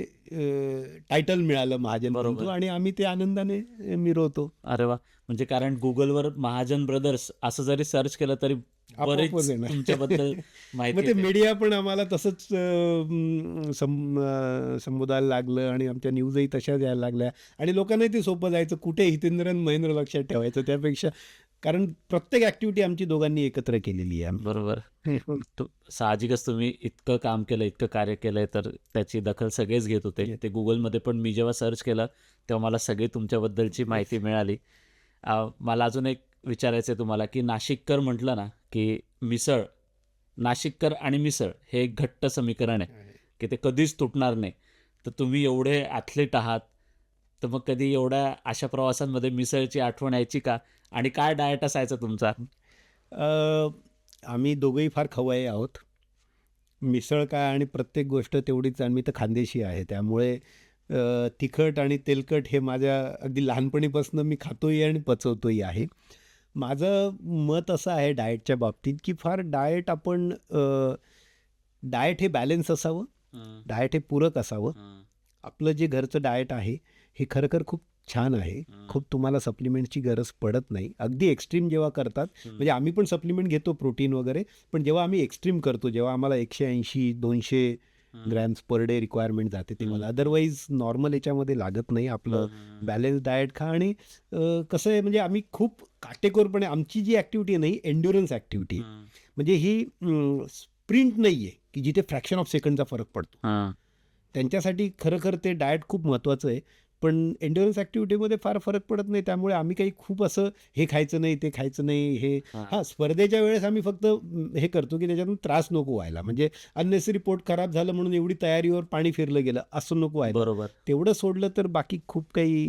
टायटल मिळालं महाजन बरोबर. बंधू, आणि आम्ही ते आनंदाने मिरवतो. अरे वा, म्हणजे कारण गुगलवर महाजन ब्रदर्स असं जरी सर्च केलं तरी बरेच आपोआपच येणार. तुमच्याबद्दल माहिती मग ते येते. मीडिया पण आम्हाला तसंच संबोधायला लागलं आणि आमच्या न्यूजही तशाच यायला लागल्या आणि लोकांनाही ते सोपं जायचं कुठे हितेंद्र आणि महेंद्र लक्षात ठेवायचं त्यापेक्षा. कारण प्रत्येक ॲक्टिव्हिटी आमची दोघांनी एकत्र केलेली आहे. बरोबर. साहजिकच तुम्ही इतकं काम केलं, इतकं कार्य केलंय, तर त्याची दखल सगळेच घेत होते. ते गुगलमध्ये पण मी जेव्हा सर्च केलं तेव्हा मला सगळी तुमच्याबद्दलची माहिती मिळाली. मला अजून एक विचारायचं आहे तुम्हाला की नाशिककर म्हटलं ना की मिसळ, नाशिककर आणि मिसळ हे एक घट्ट समीकरण आहे की ते कधीच तुटणार नाही. तर तुम्ही एवढे ॲथलीट आहात, तर मग कधी एवढ्या अशा प्रवासांमध्ये मिसळची आठवण यायची का? आणि काय डाएट असायचा तुमचा? आम्ही दोघंही फार खवय्ये आहोत. मिसळ काय आणि प्रत्येक गोष्ट तेवढीच, आणि मी तर खानदेशी आहे त्यामुळे तिखट आणि तेलकट हे माझ्या अगदी लहानपणीपासून मी खातोही आणि पचवतोही आहे. माझं मत असं आहे डाएटच्या बाबतीत की डाएट हे बॅलन्स असावं, डाएट हे पूरक असावं. आपलं जे घरचं डाएट आहे हे खरं खूप छान आहे. खूप तुम्हाला सप्लिमेंटची गरज पडत नाही. अगदी एक्स्ट्रीम जेव्हा करतात, म्हणजे आम्ही पण सप्लिमेंट घेतो प्रोटीन वगैरे, पण जेव्हा आम्ही एक्स्ट्रीम करतो, जेव्हा आम्हाला 180-200 ग्रॅम्स पर डे रिक्वायरमेंट जाते ते मला. अदरवाईज नॉर्मल याच्यामध्ये लागत नाही. आपलं बॅलन्स डाएट खा. आणि कसं आहे, म्हणजे आम्ही खूप काटेकोरपणे आमची जी ॲक्टिव्हिटी आहे ना ही एन्ड्युरन्स ॲक्टिव्हिटी, म्हणजे ही स्प्रिंट नाही आहे की जिथे फ्रॅक्शन ऑफ सेकंडचा फरक पडतो. त्यांच्यासाठी खरं ते डाएट खूप महत्त्वाचं आहे. पण एन्ड्युरन्स ॲक्टिव्हिटीमध्ये फार फरक पडत नाही. त्यामुळे आम्ही काही खूप असं हे खायचं नाही ते खायचं नाही हे. हां, स्पर्धेच्या वेळेस आम्ही फक्त हे करतो की त्याच्यातून त्रास नको व्हायला, म्हणजे अननेसरी पोट खराब झालं म्हणून एवढी तयारीवर पाणी फिरलं गेलं असं नको व्हायला. बरोबर. तेवढं सोडलं तर बाकी खूप काही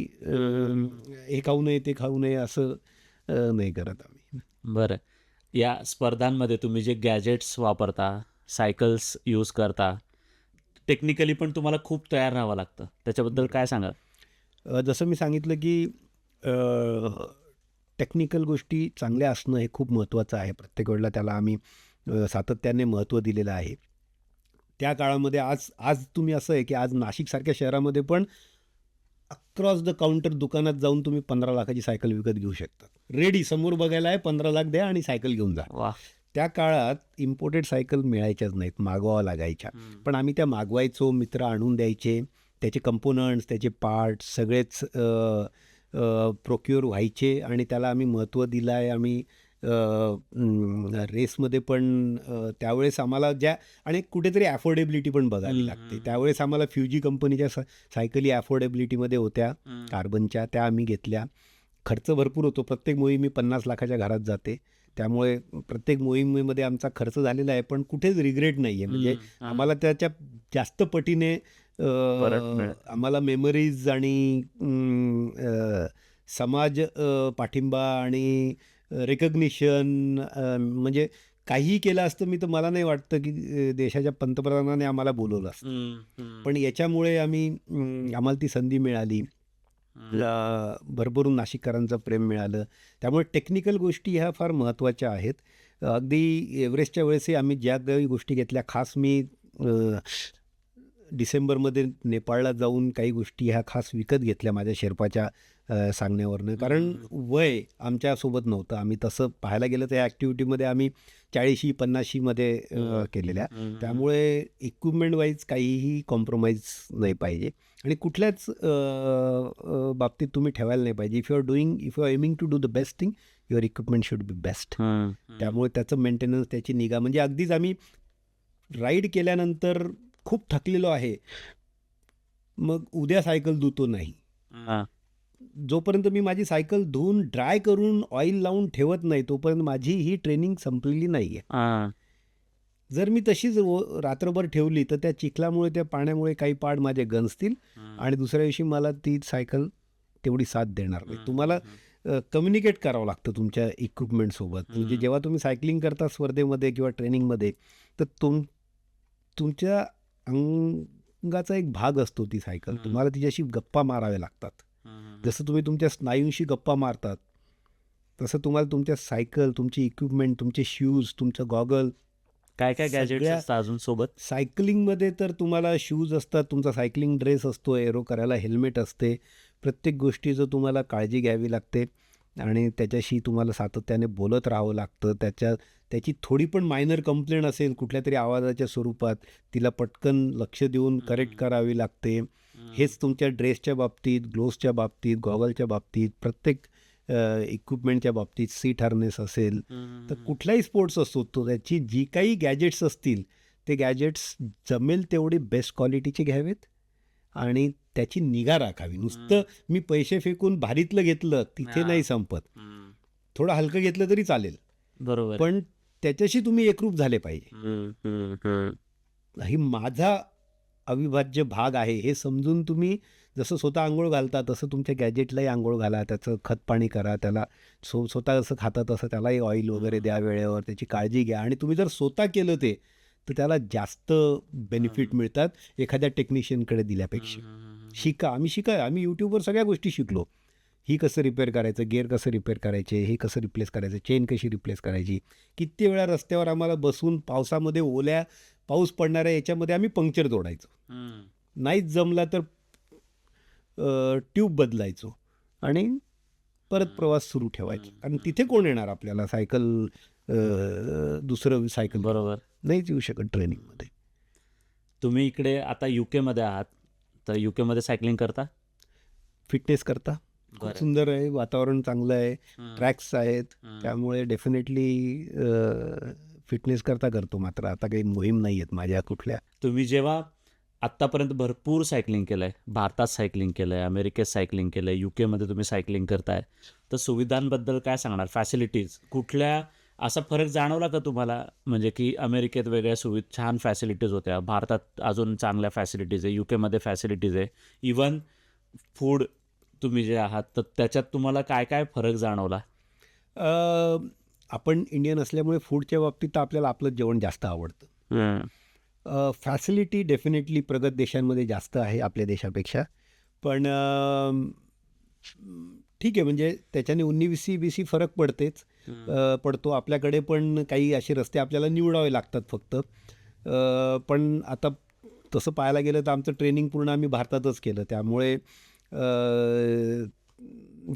हे खाऊ नये ते खाऊ नये असं नाही करत आम्ही. बरं, या स्पर्धांमध्ये तुम्ही जे गॅजेट्स वापरता, सायकल्स यूज करता, टेक्निकली पण तुम्हाला खूप तयार राहावं लागतं, त्याच्याबद्दल काय सांगा? जसं मी सांगितलं की टेक्निकल गोष्टी चांगल्या असणं हे खूप महत्त्वाचं आहे. प्रत्येक वेळेला त्याला आम्ही सातत्याने महत्त्व दिलेलं आहे. त्या काळामध्ये आज तुम्ही असं आहे की आज नाशिकसारख्या शहरामध्ये पण अक्रॉस द काउंटर दुकानात जाऊन तुम्ही 15 लाखाची सायकल विकत घेऊ शकता. रेडी समोर बघायला आहे, 15 लाख द्या आणि सायकल घेऊन जा. वा. त्या काळात इम्पोर्टेड सायकल मिळायच्याच नाहीत, मागवावं लागायच्या. पण आम्ही त्या मागवायचो, मित्र आणून द्यायचे, त्याचे कंपोनंट्स त्याचे पार्ट्स सगळेच प्रोक्युअर व्हायचे आणि त्याला आम्ही महत्त्व दिलं आहे. आम्ही रेसमध्ये पण त्यावेळेस आम्हाला आणि कुठेतरी ॲफोर्डेबिलिटी पण बघावी लागते. त्यावेळेस आम्हाला फ्युजी कंपनीच्या सायकली ॲफोर्डेबिलिटीमध्ये होत्या, कार्बनच्या, त्या आम्ही घेतल्या. खर्च भरपूर होतो, प्रत्येक मोहिमी 50 लाखाच्या घरात जाते. त्यामुळे प्रत्येक मोहिमेमध्ये आमचा खर्च झालेला आहे, पण कुठेच रिग्रेट नाही आहे. म्हणजे आम्हाला त्याच्या जास्त पटीने आम्हाला मेमरीज आणि समाज पाठिंबा आणि रेकग्निशन, म्हणजे काहीही केलं असतं मी तर मला नाही वाटतं की देशाच्या पंतप्रधानाने आम्हाला बोलवलं असतं. पण याच्यामुळे आम्हाला ती संधी मिळाली, भरभरून नाशिककरांचं प्रेम मिळालं. त्यामुळे टेक्निकल गोष्टी ह्या फार महत्त्वाच्या आहेत. अगदी एव्हरेस्टच्या वेळेसही आम्ही ज्या काही गोष्टी घेतल्या, खास मी डिसेंबरमध्ये नेपाळला जाऊन काही गोष्टी ह्या खास विकत घेतल्या माझ्या शेर्पाच्या सांगण्यावरनं. कारण वय आमच्यासोबत नव्हतं. आम्ही तसं पाहायला गेलं तर या ॲक्टिव्हिटीमध्ये आम्ही 40-50मध्ये केलेल्या. त्यामुळे इक्विपमेंट वाईज काहीही कॉम्प्रोमाइज नाही पाहिजे आणि कुठल्याच बाबतीत तुम्ही ठेवायला नाही पाहिजे. If you are aiming to do the best thing, your equipment should be best. त्यामुळे त्याचं मेंटेनन्स, त्याची निगा, म्हणजे अगदीच आम्ही राईड केल्यानंतर खूप थकलेलो आहे, मग उद्या सायकल धुतो नाही. जोपर्यंत मी माझी सायकल धुवून ड्राय करून ऑइल लावून ठेवत नाही तोपर्यंत माझी ही ट्रेनिंग संपलेली नाही आहे. जर मी तशीच रात्रभर ठेवली तर त्या चिखलामुळे, त्या पाण्यामुळे काही पाड माझे गंजतील आणि दुसऱ्या दिवशी मला ती सायकल तेवढी साथ देणार नाही. तुम्हाला कम्युनिकेट करावं लागतं तुमच्या इक्विपमेंटसोबत. म्हणजे जेव्हा तुम्ही सायकलिंग करता स्पर्धेमध्ये किंवा ट्रेनिंगमध्ये, तर तुमच्या अंगाचा एक भाग असतो ती सायकल. तुम्हाला तिच्याशी गप्पा माराव्या लागतात. जसं तुम्ही तुमच्या स्नायूंशी गप्पा मारतात तसं तुम्हाला तुमच्या सायकल, तुमची इक्विपमेंट, तुमचे शूज, तुमचं गॉगल, काय काय गॅजेट्स असतात अजून सोबत? सायकलिंगमध्ये तर तुम्हाला शूज असतात, तुमचा सायकलिंग ड्रेस असतो, एरो करायला हेल्मेट असते. प्रत्येक गोष्टीचं तुम्हाला काळजी घ्यावी लागते आणि त्याच्याशी तुम्हाला सातत्याने बोलत राहावं लागतं. त्याची थोडी पण मायनर कंप्लेंट असेल कुठल्या तरी आवाजाच्या स्वरूपात, तिला पटकन लक्ष देऊन करेक्ट करावी लागते. हेच तुमच्या ड्रेसच्या बाबतीत, ग्लोव्सच्या बाबतीत, गॉगलच्या बाबतीत, प्रत्येक इक्विपमेंटच्या बाबतीत, सीट हार्नेस असेल तर कुठलाही स्पोर्ट्स असतो तो त्याची जी काही गॅजेट्स असतील ते गॅजेट्स जमेल तेवढी बेस्ट क्वालिटीचे घ्यावेत आणि त्याची निगा राखावी. नुसतं मी पैसे फेकून भारीतलं घेतलं तिथे नाही संपत. थोडं हलकं घेतलं तरी चालेल, बरोबर, पण त्याच्याशी तुम्ही एकरूप झाले पाहिजे. ही माझा अविभाज्य भाग आहे हे समजून तुम्ही जसं स्वतः आंघोळ घालता तसं तुमच्या गॅजेटलाही आंघोळ घाला, त्याचं खतपाणी करा, त्याला स्वतः जसं खाता तसं त्यालाही ऑइल वगैरे द्या वेळेवर, त्याची काळजी घ्या. आणि तुम्ही जर स्वतः केलं ते तर त्याला जास्त बेनिफिट मिळतात एखाद्या टेक्निशियनकडे दिल्यापेक्षा. आम्ही यूट्यूबवर सगळ्या गोष्टी शिकलो. ही कसं रिपेअर करायचं, गिअर कसं रिपेअर करायचे, हे कसं रिप्लेस करायचं, चेन कशी रिप्लेस करायची. किती वेळा रस्त्यावर आम्हाला बसून पावसामध्ये पाऊस पडणाऱ्या याच्यामध्ये आम्ही पंक्चर तोडायचो. नाहीच जमला तर ट्यूब बदलायचो आणि परत प्रवास सुरू ठेवायचा. कारण तिथे कोण येणार आपल्याला सायकल, दुसरं सायकल बरोबर नाहीच येऊ शकत ट्रेनिंगमध्ये. तुम्ही इकडे आता UK मध्ये आहात, तर UK मध्ये सायकलिंग करता? फिटनेस करता खूप सुंदर आहे, वातावरण चांगलं आहे, ट्रॅक्स आहेत, त्यामुळे डेफिनेटली फिटनेस करतो. मात्र आता काही मोहीम नाही आहेत माझ्या कुठल्या. तुम्ही जेव्हा आत्तापर्यंत भरपूर सायकलिंग केलं आहे, भारतात सायकलिंग केलं आहे, अमेरिकेत सायकलिंग केलं आहे, UK मध्ये तुम्ही सायकलिंग करताय, तर सुविधांबद्दल काय सांगणार? फॅसिलिटीज कुठल्या असा फरक जाणवला का तुम्हाला? म्हणजे की अमेरिकेत वेगळ्या छान फॅसिलिटीज होत्या, भारतात अजून चांगल्या फॅसिलिटीज आहे, UK मध्ये फॅसिलिटीज आहे, इवन फूड तुम्ही जे आहात तर त्याच्यात तुम्हाला काय काय फरक जाणवला? आपण इंडियन असल्यामुळे फूडच्या बाबतीत आपल्याला आपलं जेवण जास्त आवडतं. फॅसिलिटी डेफिनेटली प्रगत देशांमध्ये जास्त आहे आपल्या देशापेक्षा, पण ठीक आहे, म्हणजे त्याच्याने 19-20 फरक पडतो. आपल्याकडे पण काही असे रस्ते आपल्याला निवडावे लागतात फक्त. पण आता तसं पाहायला गेलं तर आमचं ट्रेनिंग पूर्ण आम्ही भारतातच केलं, त्यामुळे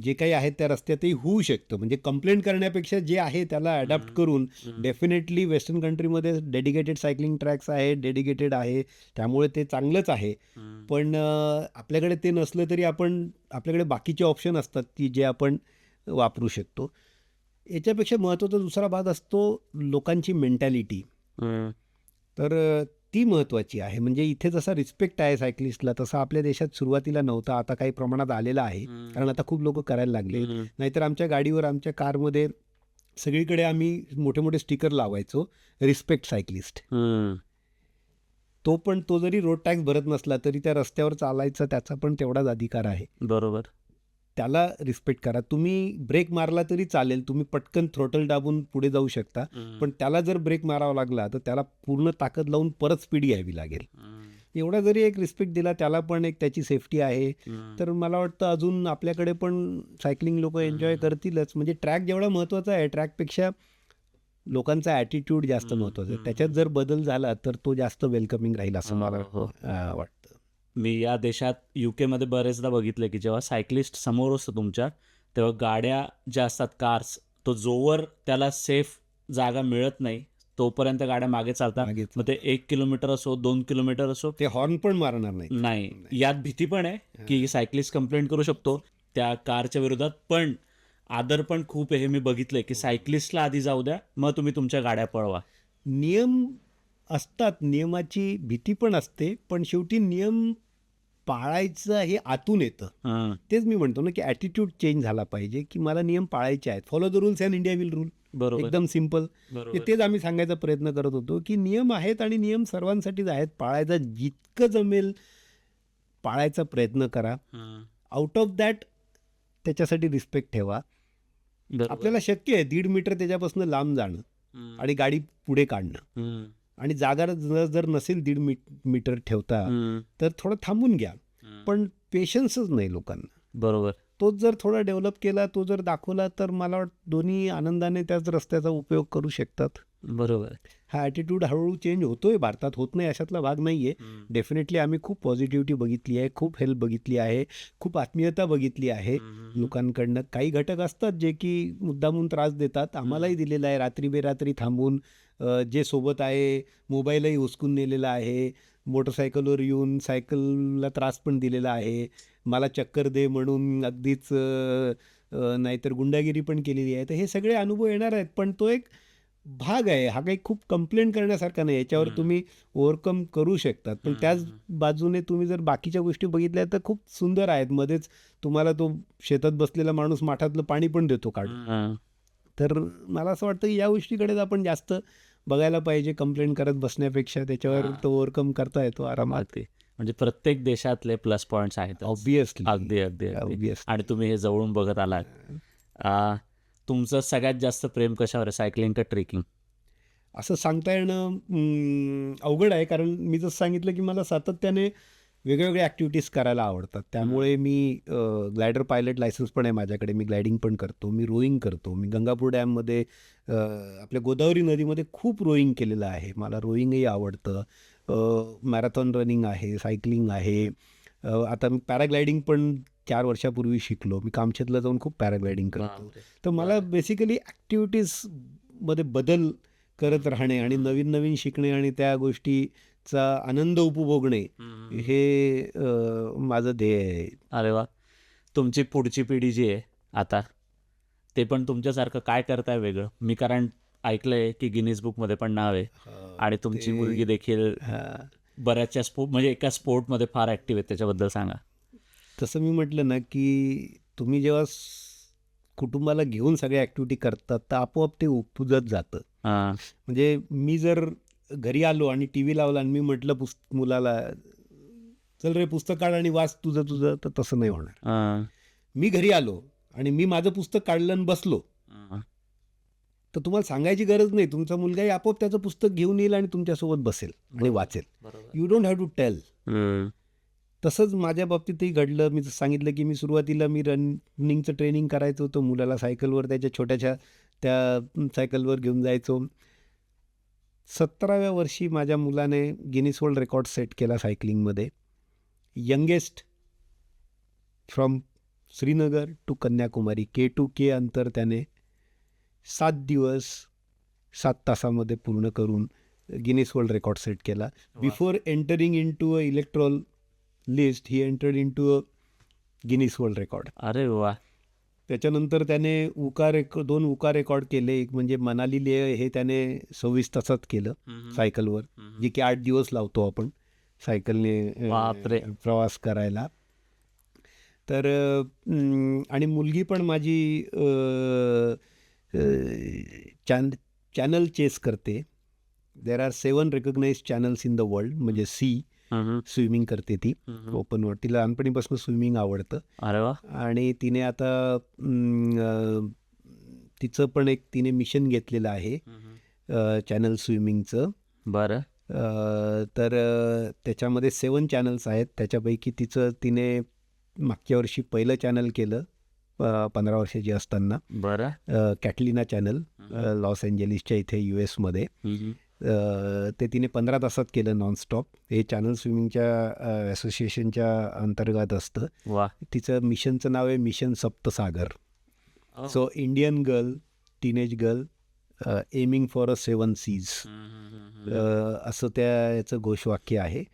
जे काही आहे त्या रस्त्यातही होऊ शकतं. म्हणजे कंप्लेंट करण्यापेक्षा जे आहे त्याला ॲडॅप्ट करून डेफिनेटली वेस्टर्न कंट्रीमध्ये डेडिकेटेड सायकलिंग ट्रॅक्स आहे, डेडिकेटेड आहे, त्यामुळे ते चांगलंच आहे. पण आपल्याकडे ते नसलं तरी आपल्याकडे बाकीचे ऑप्शन असतात की जे आपण वापरू शकतो. याच्यापेक्षा महत्त्वाचा दुसरा भाग असतो लोकांची मेंटॅलिटी. तर ती महत्त्वाची आहे. म्हणजे इथे जसा रिस्पेक्ट आहे सायकलिस्टला तसा आपल्या देशात सुरुवातीला नव्हता, आता काही प्रमाणात आलेला आहे, कारण आता खूप लोक करायला लागले. नाहीतर आमच्या गाडीवर, आमच्या कारमध्ये सगळीकडे आम्ही मोठे मोठे स्टिकर लावायचो, रिस्पेक्ट सायकलिस्ट. तो जरी रोड टॅक्स भरत नसला तरी त्या रस्त्यावर चालायचा त्याचा पण तेवढाच अधिकार आहे. बरोबर, त्याला रिस्पेक्ट करा. तुम्ही ब्रेक मारला तरी चालेल, तुम्ही पटकन थ्रोटल दाबून पुढे जाऊ शकता, पण त्याला जर ब्रेक मारावा लागला तर त्याला पूर्ण ताकद लावून परत स्पीड घ्यावी लागेल. एवढा जरी एक रिस्पेक्ट दिला त्याला पण एक त्याची सेफ्टी आहे. तर मला वाटतं अजून आपल्याकडे पण सायकलिंग लोक एन्जॉय करतीलच. म्हणजे ट्रॅक जेवढा महत्त्वाचा आहे, ट्रॅकपेक्षा लोकांचा ॲटिट्यूड जास्त महत्त्वाचा आहे. त्याच्यात जर बदल झाला तर तो जास्त वेलकमिंग राहील असं मला वाटतं. मी या देशात UK मध्ये बरेचदा बघितलं की जेव्हा सायकलिस्ट समोर असतो तुमच्या, तेव्हा गाड्या ज्या असतात कार्स, तो जोवर त्याला सेफ जागा मिळत नाही तोपर्यंत गाड्या मागे चालतात. मागे मग ते 1 किलोमीटर असो 2 किलोमीटर असो, ते हॉर्न पण मारणार नाही. नाही यात भीती पण आहे की सायकलिस्ट कंप्लेंट करू शकतो त्या कारच्या विरोधात, पण आदर पण खूप आहे. हे मी बघितलंय की सायकलिस्टला आधी जाऊ द्या, मग तुम्ही तुमच्या गाड्या पळवा. नियम असतात, नियमाची भीती पण असते, पण शेवटी नियम पाळायचं हे आतून येतं. हं, तेच मी म्हणतो ना की ॲटिट्यूड चेंज झाला पाहिजे की मला नियम पाळायचे आहेत. Follow the rules and India will rule. बरोबर एकदम सिम्पल. बरोबर. तेच आम्ही सांगायचा प्रयत्न करत होतो की नियम आहेत आणि नियम सर्वांसाठीच आहेत. पाळायचा जितकं जमेल पाळायचा प्रयत्न करा. हं, आउट ऑफ दॅट त्याच्यासाठी रिस्पेक्ट ठेवा. बरोबर. आपल्याला शक्य आहे 1.5 मीटर त्याच्यापासून लांब जाणं हं, आणि गाडी पुढे काढणं, हं, आणि जागा जर नसेल 1.5 मीटर ठेवता हं, तर थोडं थांबून घ्या. हं. पण पेशन्सच नाही लोकांना. बरोबर. तोच जर थोडा डेव्हलप केला, तो जर दाखवला, तर मला वाटतं दोन्ही आनंदाने त्याच रस्त्याचा उपयोग करू शकतात. बरोबर. हा ॲटिट्यूड हळूहळू चेंज होतोय भारतात, होत नाही अशातला भाग नाही आहे. हं, डेफिनेटली आम्ही खूप पॉझिटिव्हिटी बघितली आहे, खूप हेल्प बघितली आहे, खूप आत्मीयता बघितली आहे हं, लोकांकडनं. काही घटक असतात जे की मुद्दामून त्रास देतात. आम्हालाही दिलेला आहे, रात्री बेरात्री थांबून जे सोबत आहे मोबाईलही हुसकून नेलेला आहे, मोटरसायकलवर येऊन सायकलला त्रास पण दिलेला आहे, मला चक्कर दे म्हणून अगदीच नाहीतर गुंडागिरी पण केलेली आहे. तर हे सगळे अनुभव येणार आहेत, पण तो एक भाग आहे. हा काही खूप कंप्लेंट करण्यासारखा नाही. याच्यावर तुम्ही ओव्हरकम करू शकतात. पण त्याच बाजूने तुम्ही जर बाकीच्या गोष्टी बघितल्या तर खूप सुंदर आहेत. मध्येच तुम्हाला तो शेतात बसलेला माणूस माठातलं पाणी पण देतो काढून. हं. तर मला असं वाटतं की या गोष्टीकडेच आपण जास्त बघायला पाहिजे. कंप्लेंट करत बसण्यापेक्षा त्याच्यावर तो ओव्हरकम करता येतो आरामात. अगदी. म्हणजे प्रत्येक देशातले प्लस पॉईंट्स आहेत. ऑब्विसली. अगदी अगदी अगदी. ऑब्वियसली. आणि तुम्ही हे जवळून बघत आलात. तुमचं सगळ्यात जास्त प्रेम कशावर आहे, सायकलिंग का ट्रेकिंग? असं सांगता येणं अवघड आहे, कारण मी जसं सांगितलं की मला सातत्याने वेगवेगळ्या ॲक्टिव्हिटीज करायला आवडतात. त्यामुळे मी ग्लायडर पायलट लायसन्स पण आहे माझ्याकडे. मी ग्लायडिंग पण करतो, मी रोईंग करतो. मी गंगापूर डॅममध्ये आपल्या गोदावरी नदीमध्ये खूप रोईंग केलेलं आहे. मला रोईंगही आवडतं. मॅरेथॉन रनिंग आहे, सायकलिंग आहे. आता मी पॅराग्लायडिंग पण 4 वर्षापूर्वी शिकलो. मी कामशेतला जाऊन खूप पॅराग्लायडिंग करतो. बापरे. तर मला बेसिकली ॲक्टिव्हिटीजमध्ये बदल करत राहणे आणि नवीन नवीन शिकणे आणि त्या गोष्टीचा आनंद उपभोगणे हं. हे माझं ध्येय आहे. अरे वा. तुमची पुढची पिढी जी आहे आता, ते पण तुमच्यासारखं काय करताय वेगळं? मी कारण ऐकलंय की गिनीज बुकमध्ये पण नाव आहे, आणि तुमची मुलगी देखील बऱ्याचशा म्हणजे एका स्पोर्टमध्ये फार ॲक्टिव्ह आहे. त्याच्याबद्दल सांगा. तसं मी म्हटलं ना की तुम्ही जेव्हा कुटुंबाला घेऊन सगळ्या ॲक्टिव्हिटी करतात तर आपोआप ते उपजत जातं. हां. म्हणजे मी जर घरी आलो आणि टी व्ही लावला आणि मी म्हटलं मुलाला चल रे पुस्तक काढ आणि वाच तुझं, तर तसं नाही होणार. हां. मी घरी आलो आणि मी माझं पुस्तक काढलं आणि बसलो हां. तर तुम्हाला सांगायची गरज नाही. तुमचा मुलगाही आपोआप त्याचं पुस्तक घेऊन येईल आणि तुमच्यासोबत बसेल आणि वाचेल. बरोबर. You don't have to tell. हं. तसंच माझ्या बाबतीतही घडलं. मी सांगितलं की मी सुरुवातीला रनिंगचं ट्रेनिंग करायचं होतं. मुलाला सायकलवर त्याच्या छोट्याशा त्या सायकलवर घेऊन जायचो. 17व्या वर्षी माझ्या मुलाने गिनीज वर्ल्ड रेकॉर्ड सेट केला सायकलिंगमध्ये. Youngest from Srinagar to Kanyakumari K2K अंतर त्याने 7 दिवस 7 तासामध्ये पूर्ण करून गिनीज वर्ल्ड रेकॉर्ड सेट केला. Before entering in to a electoral list he entered in to a Guinness world record. अरे वा. त्याच्यानंतर त्याने 2 उका रेकॉर्ड केले. एक म्हणजे मनाली लेह हे त्याने 26 तासात केलं सायकलवर, जे की 8 दिवस लावतो आपण सायकलने बापरे. प्रवास करायला. तर आणि मुलगी पण माझी चॅनल चेस करते. There are 7 recognize channels in the world. म्हणजे स्विमिंग करते ती ओपनवर. तिला लहानपणीपासून स्विमिंग आवडतं. अरे वा. आणि तिने आता तिचं पण एक तिने मिशन घेतलेलं आहे चॅनल स्विमिंगचं. बरं. तर त्याच्यामध्ये 7 चॅनल्स आहेत. त्याच्यापैकी तिने मागच्या वर्षी पहिलं चॅनल केलं 15 वर्षाची असताना. बरं. कॅटलिना चॅनल लॉस एंजेलिसच्या इथे US मध्ये. ते तिने 15 तासात केलं नॉनस्टॉप. हे चॅनल स्विमिंगच्या असोसिएशनच्या अंतर्गत असतं. वा. तिचं मिशनचं नाव आहे mission Saptasagar. So Indian girl, teenage girl aiming for a 7 seas असं याचं घोषवाक्य आहे.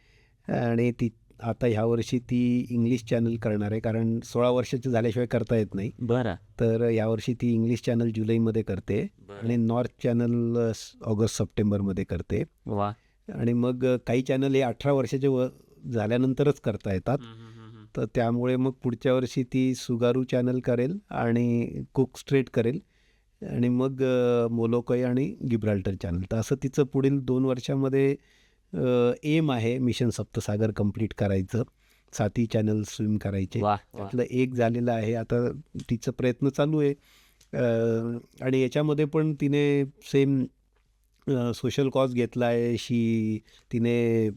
आणि ती आता ह्या वर्षी ती इंग्लिश चॅनल करणार आहे, कारण 16 वर्षाची झाल्याशिवाय करता येत नाही. बरं. तर यावर्षी ती इंग्लिश चॅनल जुलैमध्ये करते आणि नॉर्थ चॅनल ऑगस्ट-सप्टेंबरमध्ये करते. वा. आणि मग काही चॅनल हे 18 वर्षाचे झाल्यानंतरच करता येतात. तर त्यामुळे मग पुढच्या वर्षी ती सुगारू चॅनल करेल आणि कुक स्ट्रेट करेल आणि मग मोलोकई आणि गिब्राल्टर चॅनल. तर असं तिचं पुढील 2 वर्षामध्ये एम आहे मिशन सप्तसागर कंप्लीट करायचं. 7ही चॅनल स्विम करायचे. वा. त्यातलं एक झालेलं आहे. आता तिचं प्रयत्न चालू आहे. आणि याच्यामध्ये पण तिने सेम सोशल कॉज घेतला आहे. तिने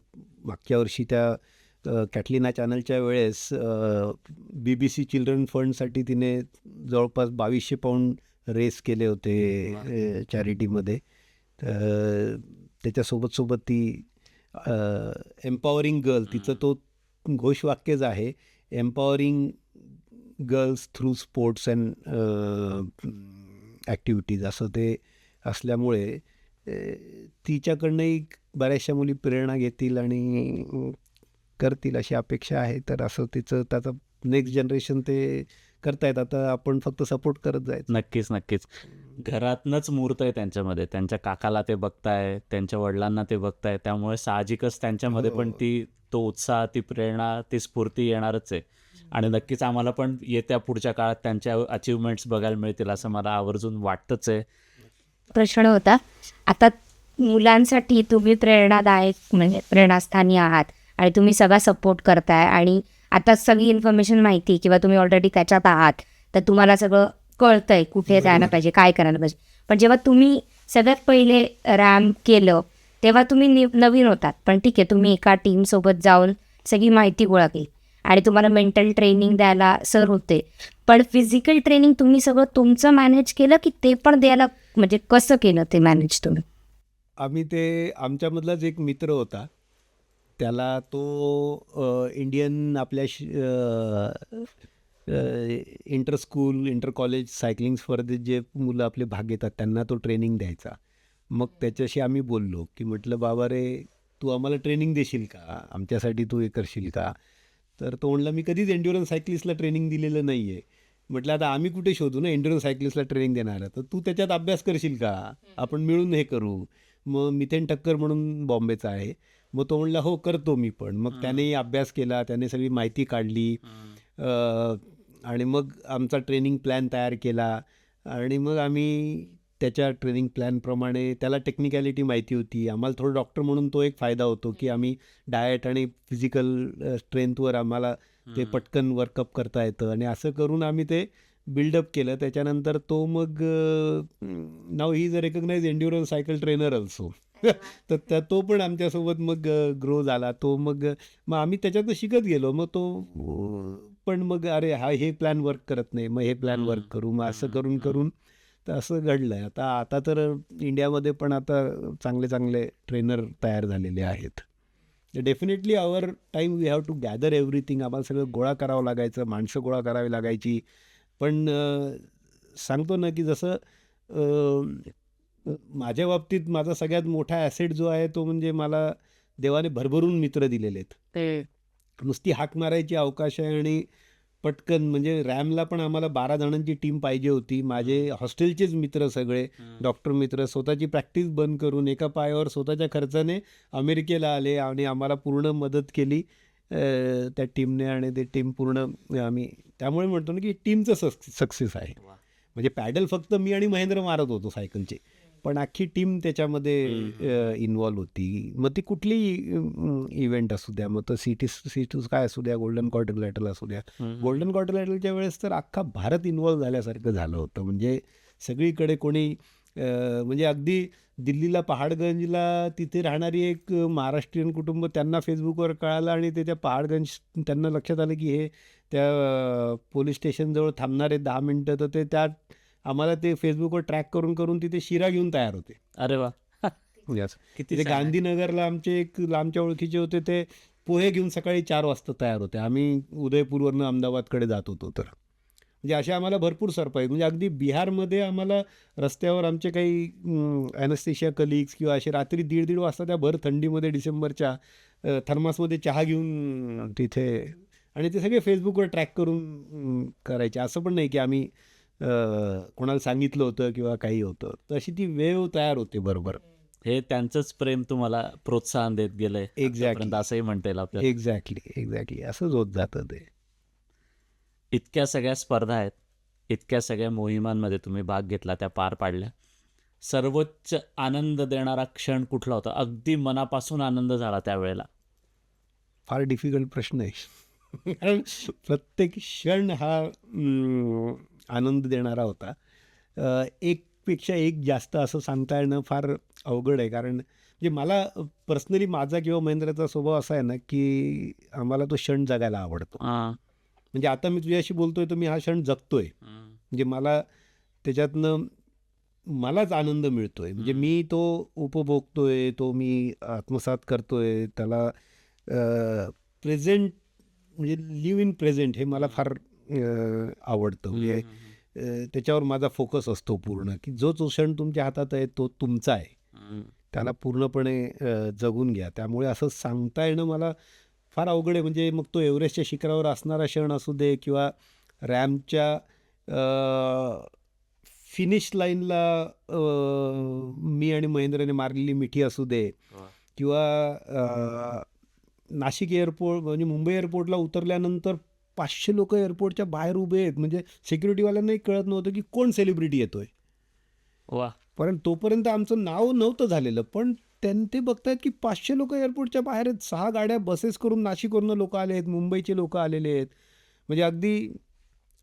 मागच्या वर्षी त्या कॅटलिना चॅनलच्या वेळेस BBC चिल्ड्रन फंडसाठी तिने जवळपास 2200 पाऊंड रेस केले होते चॅरिटीमध्ये. त्याच्यासोबत ती एम्पॉवरिंग गर्ल, तिचं तो घोषवाक्यच आहे, empowering girls through sports and activities असं ते असल्यामुळे तिच्याकडनंही बऱ्याचशा मुली प्रेरणा घेतील आणि करतील अशी अपेक्षा आहे. तर असं तिचं त्याचा नेक्स्ट जनरेशन ते करतायत. आता आपण फक्त सपोर्ट करत जायचं. नक्कीच नक्कीच. घरातनंच मूर्त आहे त्यांच्यामध्ये. त्यांच्या काकाला ते बघताय, त्यांच्या वडिलांना ते बघताय, त्यामुळे साहजिकच त्यांच्यामध्ये पण तो उत्साह, ती प्रेरणा, ती स्फूर्ती येणारच आहे. आणि नक्कीच आम्हाला पण येत्या पुढच्या काळात त्यांच्या अचिव्हमेंट्स बघायला मिळतील असं मला आवर्जून वाटतंच आहे. प्रश्न होता, आता मुलांसाठी तुम्ही प्रेरणादायक म्हणजे प्रेरणास्थानी आहात आणि तुम्ही सगळा सपोर्ट करताय आणि आता सगळी इन्फॉर्मेशन माहिती किंवा तुम्ही ऑलरेडी त्याच्यात आहात, तर तुम्हाला सगळं कळतंय कुठे जायला पाहिजे, काय करायला पाहिजे. पण जेव्हा तुम्ही सगळ्यात पहिले रॅम्प केलं तेव्हा तुम्ही नवीन होतात, पण ठीक आहे, तुम्ही एका टीमसोबत जाऊन सगळी माहिती गोळा केली आणि तुम्हाला मेंटल ट्रेनिंग द्यायला सर होते. पण फिजिकल ट्रेनिंग तुम्ही सगळं तुमचं मॅनेज केलं की ते पण द्यायला, म्हणजे कसं केलं ते मॅनेज तुम्ही? आम्ही ते आमच्यामधलाच एक मित्र होता, त्याला तो इंडियन आपल्या inter school, inter college cycling स्पर्धेत जे मुलं आपले भाग घेतात त्यांना तो ट्रेनिंग द्यायचा. मग त्याच्याशी आम्ही बोललो की म्हटलं, बाबा रे, तू आम्हाला ट्रेनिंग देशील का, आमच्यासाठी तू हे करशील का? तर तो म्हणला, मी कधीच एन्ड्युरन्स सायकलिस्टला ट्रेनिंग दिलेलं नाही आहे. म्हटलं, आता आम्ही कुठे शोधू ना एन्ड्युरन्स सायकलिस्टला ट्रेनिंग देणार, तर तू त्याच्यात अभ्यास करशील का, आपण मिळून हे करू. मग मिथेन टक्कर म्हणून बॉम्बेचा आहे, मग तो म्हणला, हो करतो मी पण. मग त्यानेही अभ्यास केला, त्याने सगळी माहिती काढली आणि मग आमचा ट्रेनिंग प्लॅन तयार केला. आणि मग आम्ही त्याच्या ट्रेनिंग प्लॅनप्रमाणे, त्याला टेक्निकॅलिटी माहिती होती, आम्हाला थोडं डॉक्टर म्हणून तो एक फायदा होतो की आम्ही डाएट आणि फिजिकल स्ट्रेंथवर आम्हाला ते पटकन वर्कअप करता येतं. आणि असं करून आम्ही ते बिल्डअप केलं. त्याच्यानंतर तो मग नाव he is a recognise endurance cycle trainer also. तर तो पण आमच्यासोबत मग ग्रो झाला. तो मग आम्ही त्याच्यातनं शिकत गेलो. मग तो पण मग अरे हे प्लॅन वर्क करत नाही, मग हे प्लॅन वर्क करू, मग असं करून करून तर असं घडलं आहे. आता तर इंडियामध्ये पण आता चांगले चांगले ट्रेनर तयार झालेले आहेत. Definitely our time we have to gather everything. आम्हाला सगळं गोळा करावं लागायचं, माणसं गोळा करावी लागायची. पण सांगतो ना की जसं माझ्या बाबतीत माझा सगळ्यात मोठा ॲसेट जो आहे तो म्हणजे मला देवाने भरभरून मित्र दिलेले आहेत. नुसती हाक मारायची अवकाश आहे आणि पटकन, म्हणजे रॅमला पण आम्हाला 12 जणांची टीम पाहिजे होती. माझे हॉस्टेलचेच मित्र सगळे, डॉक्टर मित्र, स्वतःची प्रॅक्टिस बंद करून एका पायावर स्वतःच्या खर्चाने अमेरिकेला आले आणि आम्हाला पूर्ण मदत केली त्या टीमने. आणि ते टीम पूर्ण आम्ही, त्यामुळे म्हणतो ना की टीमचं सक्सेस आहे. म्हणजे पॅडल फक्त मी आणि महेंद्र मारत होतो सायकलचे, पण अख्खी टीम त्याच्यामध्ये इन्वॉल्व होती. मग ती कुठलीही इव्हेंट असू द्या, मग तर C2 काय असू द्या, गोल्डन क्वाड्रिलॅटरल असू द्या. गोल्डन क्वाड्रिलॅटरलच्या वेळेस तर अख्खा भारत इन्वॉल्व झाल्यासारखं झालं होतं. म्हणजे सगळीकडे कोणी म्हणजे अगदी दिल्लीला पहाडगंजला तिथे राहणारी एक महाराष्ट्रीयन कुटुंब, त्यांना फेसबुकवर कळालं आणि ते त्या पहाडगंज, त्यांना लक्षात आलं की हे त्या पोलीस स्टेशनजवळ थांबणारे 10 मिनटं, तर ते त्या आम्हाला ते फेसबुकवर ट्रॅक करून करून तिथे शिरा घेऊन तयार होते. अरे वा. म्हणजे असं किती तिथे छान आहे. गांधीनगरला आमचे एक लांबच्या ओळखीचे होते, ते पोहे घेऊन सकाळी 4 वाजता तयार होते. आम्ही उदयपूरवरनं अहमदाबादकडे जात होतो. तर म्हणजे असे आम्हाला भरपूर सरप्राईज, म्हणजे अगदी बिहारमध्ये आम्हाला रस्त्यावर आमचे काही ॲनेस्थेशिया कलिग्स किंवा असे रात्री 1:30 वाजता त्या भर थंडीमध्ये डिसेंबरच्या थर्मासमध्ये चहा घेऊन तिथे, आणि ते सगळे फेसबुकवर ट्रॅक करून करायचे. असं पण नाही की आम्ही कोणाला सांगितलं होतं किंवा काही होतं. तर अशी ती वेव तयार होते बरोबर. हे त्यांचंच प्रेम तुम्हाला प्रोत्साहन देत गेलंय Exactly. आतापर्यंत, असंही म्हणता येईल आपल्याला. एक्झॅक्टली असंच होत जातं ते. इतक्या सगळ्या स्पर्धा आहेत, इतक्या सगळ्या मोहिमांमध्ये तुम्ही भाग घेतला, त्या पार पाडल्या. सर्वोच्च आनंद देणारा क्षण कुठला होता? अगदी मनापासून आनंद झाला त्यावेळेला. फार डिफिकल्ट प्रश्न आहे. कारण प्रत्येक क्षण हा आनंद देणारा होता. एकपेक्षा एक जास्त असं सांगता येणं फार अवघड आहे. कारण म्हणजे मला पर्सनली माझा किंवा महेंद्राचा स्वभाव असा आहे ना, की आम्हाला तो क्षण जगायला आवडतो. हां. म्हणजे आता मी तुझ्याशी बोलतोय तर मी हा क्षण जगतोय. म्हणजे मला त्याच्यातनं मलाच आनंद मिळतोय. म्हणजे मी तो उपभोगतोय, तो मी आत्मसात करतोय, त्याला प्रेझेंट म्हणजे लिव्ह इन प्रेझेंट हे मला फार आवडतं. म्हणजे त्याच्यावर माझा फोकस असतो पूर्ण, की जो क्षण तुमच्या हातात आहे तो तुमचा आहे, त्याला पूर्णपणे जगून घ्या. त्यामुळे असं सांगता येणं मला फार अवघड आहे. म्हणजे मग तो एव्हरेस्टच्या शिखरावर असणारा क्षण असू दे, किंवा रॅम्पच्या फिनिश लाईनला मी आणि महेंद्रने मारलेली मिठी असू दे, किंवा नाशिक एअरपोर्ट म्हणजे मुंबई एअरपोर्टला उतरल्यानंतर 500 लोक एअरपोर्टच्या बाहेर उभे आहेत. म्हणजे सिक्युरिटीवाल्यांनाही कळत नव्हतं की कोण सेलिब्रिटी येतोय. वा. कारण तोपर्यंत आमचं नाव नव्हतं झालेलं, पण ते बघतायत की 500 लोक एअरपोर्टच्या बाहेर आहेत. 6 गाड्या बसेस करून नाशिकवरनं लोक आले आहेत, मुंबईचे लोक आलेले आहेत. म्हणजे अगदी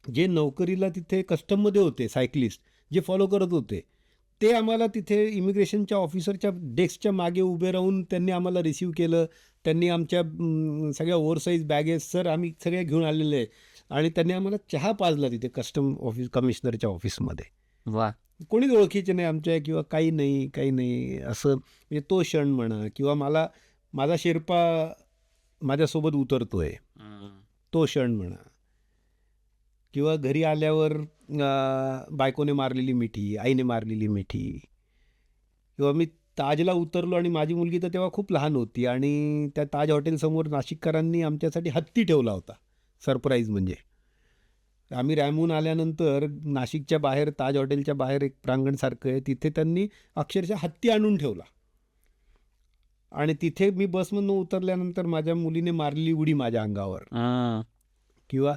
जे नोकरीला तिथे कस्टममध्ये होते सायकलिस्ट, जे फॉलो करत होते, ते आम्हाला तिथे इमिग्रेशनच्या ऑफिसरच्या डेस्कच्या मागे उभे राहून त्यांनी आम्हाला रिसीव्ह केलं. त्यांनी आमच्या सगळ्या ओव्हरसाईज बॅगेज सर आम्ही सगळ्या घेऊन आलेले आहे, आणि त्यांनी आम्हाला चहा पाजला तिथे कस्टम ऑफिस कमिशनरच्या ऑफिसमध्ये. वा. कोणीच ओळखीचे नाही आमच्या, किंवा काही नाही असं. म्हणजे तो क्षण म्हणा, किंवा माझा शेर्पा माझ्यासोबत उतरतोय तो क्षण म्हणा, किंवा घरी आल्यावर बायकोने मारलेली मिठी, आईने मारलेली मिठी, किंवा मी ताजला उतरलो आणि माझी मुलगी तर तेव्हा खूप लहान होती, आणि त्या ताज हॉटेलसमोर नाशिककरांनी आमच्यासाठी हत्ती ठेवला होता. सरप्राईज म्हणजे आम्ही रॅमहून आल्यानंतर नाशिकच्या बाहेर ताज हॉटेलच्या बाहेर एक प्रांगणसारखं आहे, तिथे त्यांनी अक्षरशः हत्ती आणून ठेवला. आणि तिथे मी बसमधून उतरल्यानंतर माझ्या मुलीने मारलेली उडी माझ्या अंगावर, किंवा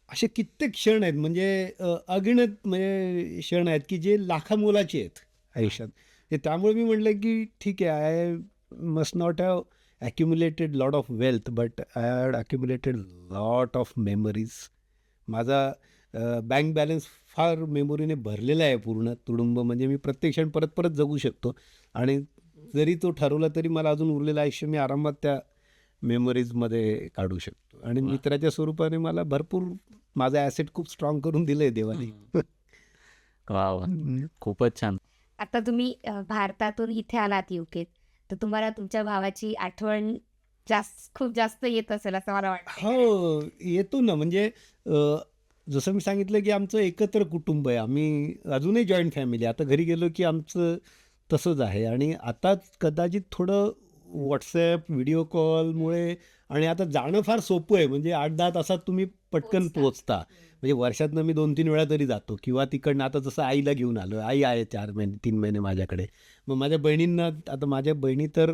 असे कित्येक क्षण आहेत. म्हणजे अगणित म्हणजे क्षण आहेत की जे लाखामोलाचे आहेत आयुष्यात. त्यामुळे मी म्हटलं की ठीक आहे, I must not have accumulated lot of wealth, but I had accumulated lot of memories. माझा बँक बॅलन्स फार मेमोरीने भरलेला आहे, पूर्ण तुडुंब. म्हणजे मी प्रत्येक क्षण परत परत जगू शकतो, आणि जरी तो ठरवला तरी मला अजून उरलेलं आयुष्य मी आरामात त्या मेमरीजमध्ये काढू शकतो. आणि मित्राच्या स्वरूपाने मला भरपूर माझा ॲसेट खूप स्ट्रॉंग करून दिलं आहे देवाने. वा वा, खूपच छान. आता तुम्ही भारतातून इथे आलात युकेत, तर तुम्हाला तुमच्या भावाची आठवण खूप जास्त येत असेल असं मला वाटतं. हो, येतो ना. म्हणजे जसं मी सांगितलं की आमचं एकत्र कुटुंब आहे, आम्ही अजूनही जॉईंट फॅमिली. आता घरी गेलो की आमचं तसंच आहे. आणि आता कदाचित थोडं व्हॉट्सॲप व्हिडिओ कॉलमुळे, आणि आता जाणं फार सोपं आहे. म्हणजे 8-10 तासात तुम्ही पटकन पोचता. म्हणजे वर्षातनं मी 2-3 वेळा तरी जातो, किंवा तिकडनं आता जसं आईला घेऊन आलो, आई आहे 4 महिने 3 महिने माझ्याकडे. मग माझ्या बहिणींना, आता माझ्या बहिणी तर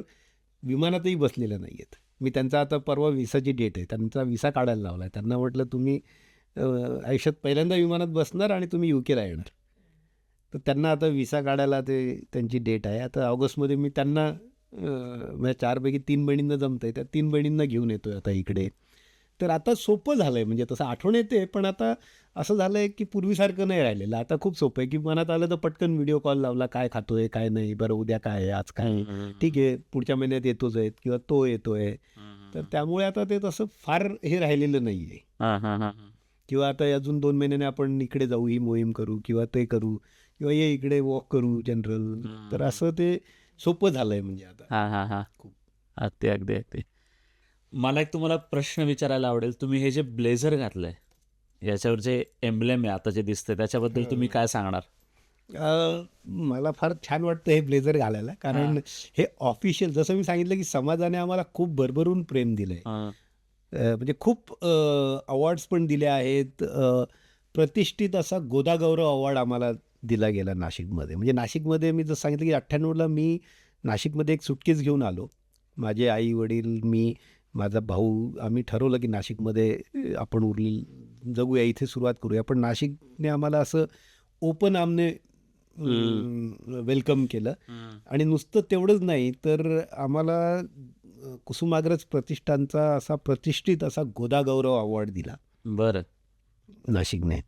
विमानातही बसलेल्या नाही आहेत. मी त्यांचा आता परवा विसाची डेट आहे, त्यांचा विसा काढायला लावला आहे. त्यांना म्हटलं तुम्ही आयुष्यात पहिल्यांदा विमानात बसणार आणि तुम्ही UKला येणार. तर त्यांना आता विसा काढायला त्यांची डेट आहे. आता ऑगस्टमध्ये मी त्यांना म्हणजे 4पैकी 3 बहिणींना जमतं आहे, त्या 3 बहिणींना घेऊन येतो आहे आता इकडे. तर आता सोपं झालं आहे. म्हणजे तसं आठवण येते, पण आता असं झालं आहे की पूर्वीसारखं नाही राहिलेलं. आता खूप सोपं आहे की मनात आलं तर पटकन व्हिडिओ कॉल लावला, काय खातोय काय नाही, बरं उद्या काय आहे, आज काय, ठीक आहे पुढच्या महिन्यात येतोच आहेत, किंवा तो येतो आहे. तर त्यामुळे आता ते तसं फार हे राहिलेलं नाही आहे. हां, हां, हां. किंवा आता अजून 2 महिन्याने आपण इकडे जाऊ, ही मोहीम करू किंवा ते करू किंवा ये इकडे वॉक करू जनरल. तर असं ते सोपं झालंय म्हणजे आता. हां, हां, हां. खूप. अगदी, अगदी, अगदी. मला एक तुम्हाला प्रश्न विचारायला आवडेल. तुम्ही हे जे ब्लेझर घातलंय, याच्यावर जे एम्ब्लेम आहे आता जे दिसतंय, त्याच्याबद्दल तुम्ही काय सांगणार? मला फार छान वाटतं हे ब्लेझर घालायला, कारण हे ऑफिशियल, जसं मी सांगितलं की समाजाने आम्हाला खूप भरभरून प्रेम दिलंय. हां. म्हणजे खूप अवॉर्ड्स पण दिले आहेत. प्रतिष्ठित असा गोदागौरव अवॉर्ड आम्हाला दिला गेला नाशिकमध्ये. म्हणजे नाशिकमध्ये मी जसं सांगितलं की 98ला मी नाशिकमध्ये एक सुटकेस घेऊन आलो. माझे आई वडील, मी, माझा भाऊ, आम्ही ठरवलं की नाशिकमध्ये आपण जगूया, इथे सुरुवात करूया. पण नाशिकने आम्हाला असं ओपन आमने वेलकम केलं. आणि नुसतं तेवढंच नाही, तर आम्हाला कुसुमाग्रज प्रतिष्ठानचा असा प्रतिष्ठित असा गोदागौरव अवॉर्ड दिला बरं. नाशिकने.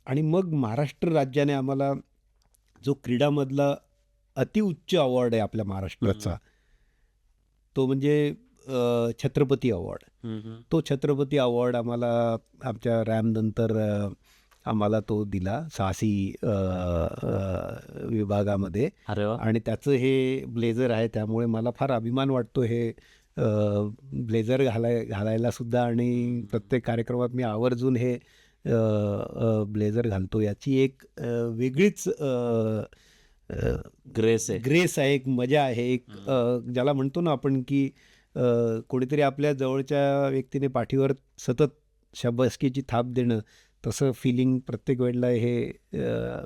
आणि मग महाराष्ट्र राज्याने आम्हाला जो क्रीडामधला अतिउच्च अवॉर्ड आहे आपल्या महाराष्ट्राचा, तो म्हणजे छत्रपती अवॉर्ड. तो छत्रपती अवॉर्ड आम्हाला आमच्या रॅमनंतर आम्हाला तो दिला साहसी विभागामध्ये. अरे वा. आणि त्याचं हे ब्लेझर आहे, त्यामुळे मला फार अभिमान वाटतो हे ब्लेझर घालायला सुद्धा. आणि प्रत्येक कार्यक्रमात मी आवर्जून हे ब्लेझर घालतो. याची एक वेगळीच ग्रेस आहे. ग्रेस आहे, एक मजा आहे, एक ज्याला म्हणतो ना आपण की कोणीतरी आपल्या जवळच्या व्यक्तीने पाठीवर सतत शाबासकीची थाप देणं, तसं फिलिंग प्रत्येक वेळेला हे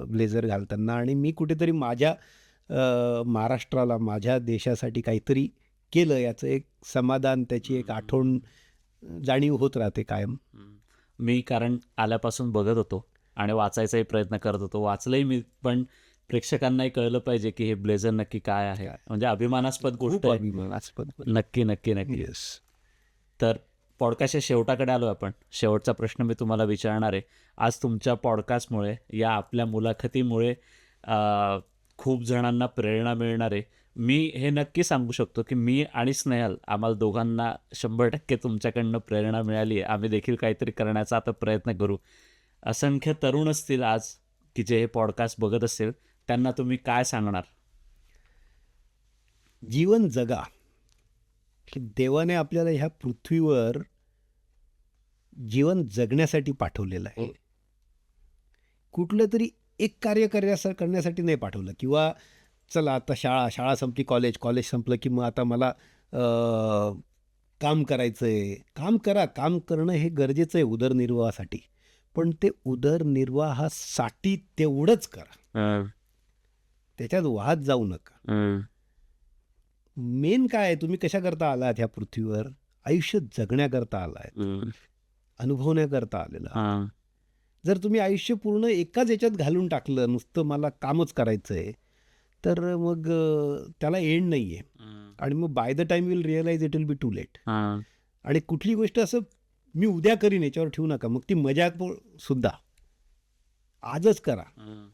ब्लेझर घालताना. आणि मी कुठेतरी माझ्या महाराष्ट्राला, माझ्या देशासाठी काहीतरी केलं याचं एक समाधान, त्याची एक आठवण, जाणीव होत राहते कायम. मी कारण आल्यापासून बघत होतो आणि वाचायचाही प्रयत्न करत होतो. वाचलंही मी, पण प्रेक्षकांनाही कळलं पाहिजे की हे ब्लेझर नक्की काय आहे. म्हणजे अभिमानास्पद गोष्ट खूप आहे. अभिमानास्पद. नक्की, नक्की, नक्की. येस. तर पॉडकास्टच्या शेवटाकडे आलो आपण. शेवटचा प्रश्न मी तुम्हाला विचारणार आहे. आज तुमच्या पॉडकास्टमुळे, या आपल्या मुलाखतीमुळे खूप जणांना प्रेरणा मिळणार आहे. मी हे नक्की सांगू शकतो की मी आणि स्नेहल, आम्हाला दोघांना 100% तुमच्याकडनं प्रेरणा मिळाली आहे. आम्ही देखील काहीतरी करण्याचा आता प्रयत्न करू. असंख्य तरुण असतील आज की जे हे पॉडकास्ट बघत असतील, त्यांना तुम्ही काय सांगणार? जीवन जगा. देवाने आपल्याला ह्या पृथ्वीवर जीवन जगण्यासाठी पाठवलेलं आहे. कुठलं तरी एक कार्य करण्यासाठी नाही पाठवलं. किंवा चला आता शाळा संपली, कॉलेज संपलं की मग आता मला काम करायचं आहे. काम करा, काम करणं हे गरजेचं आहे उदरनिर्वाहासाठी. पण ते उदरनिर्वाहासाठी तेवढंच करा, त्याच्यात वाहत जाऊ नका. मेन काय आहे, तुम्ही कशाकरता आलात ह्या पृथ्वीवर? आयुष्य जगण्याकरता आलाय, अनुभवण्याकरता आलेला. जर तुम्ही आयुष्य पूर्ण एकाच याच्यात घालून टाकलं, नुसतं मला कामच करायचं आहे, तर मग त्याला एंड नाही आहे. आणि मग by the time will realize it will be too late. आणि कुठली गोष्ट असं मी उद्या करीन याच्यावर ठेवू नका. मग ती मजा सुद्धा आजच करा,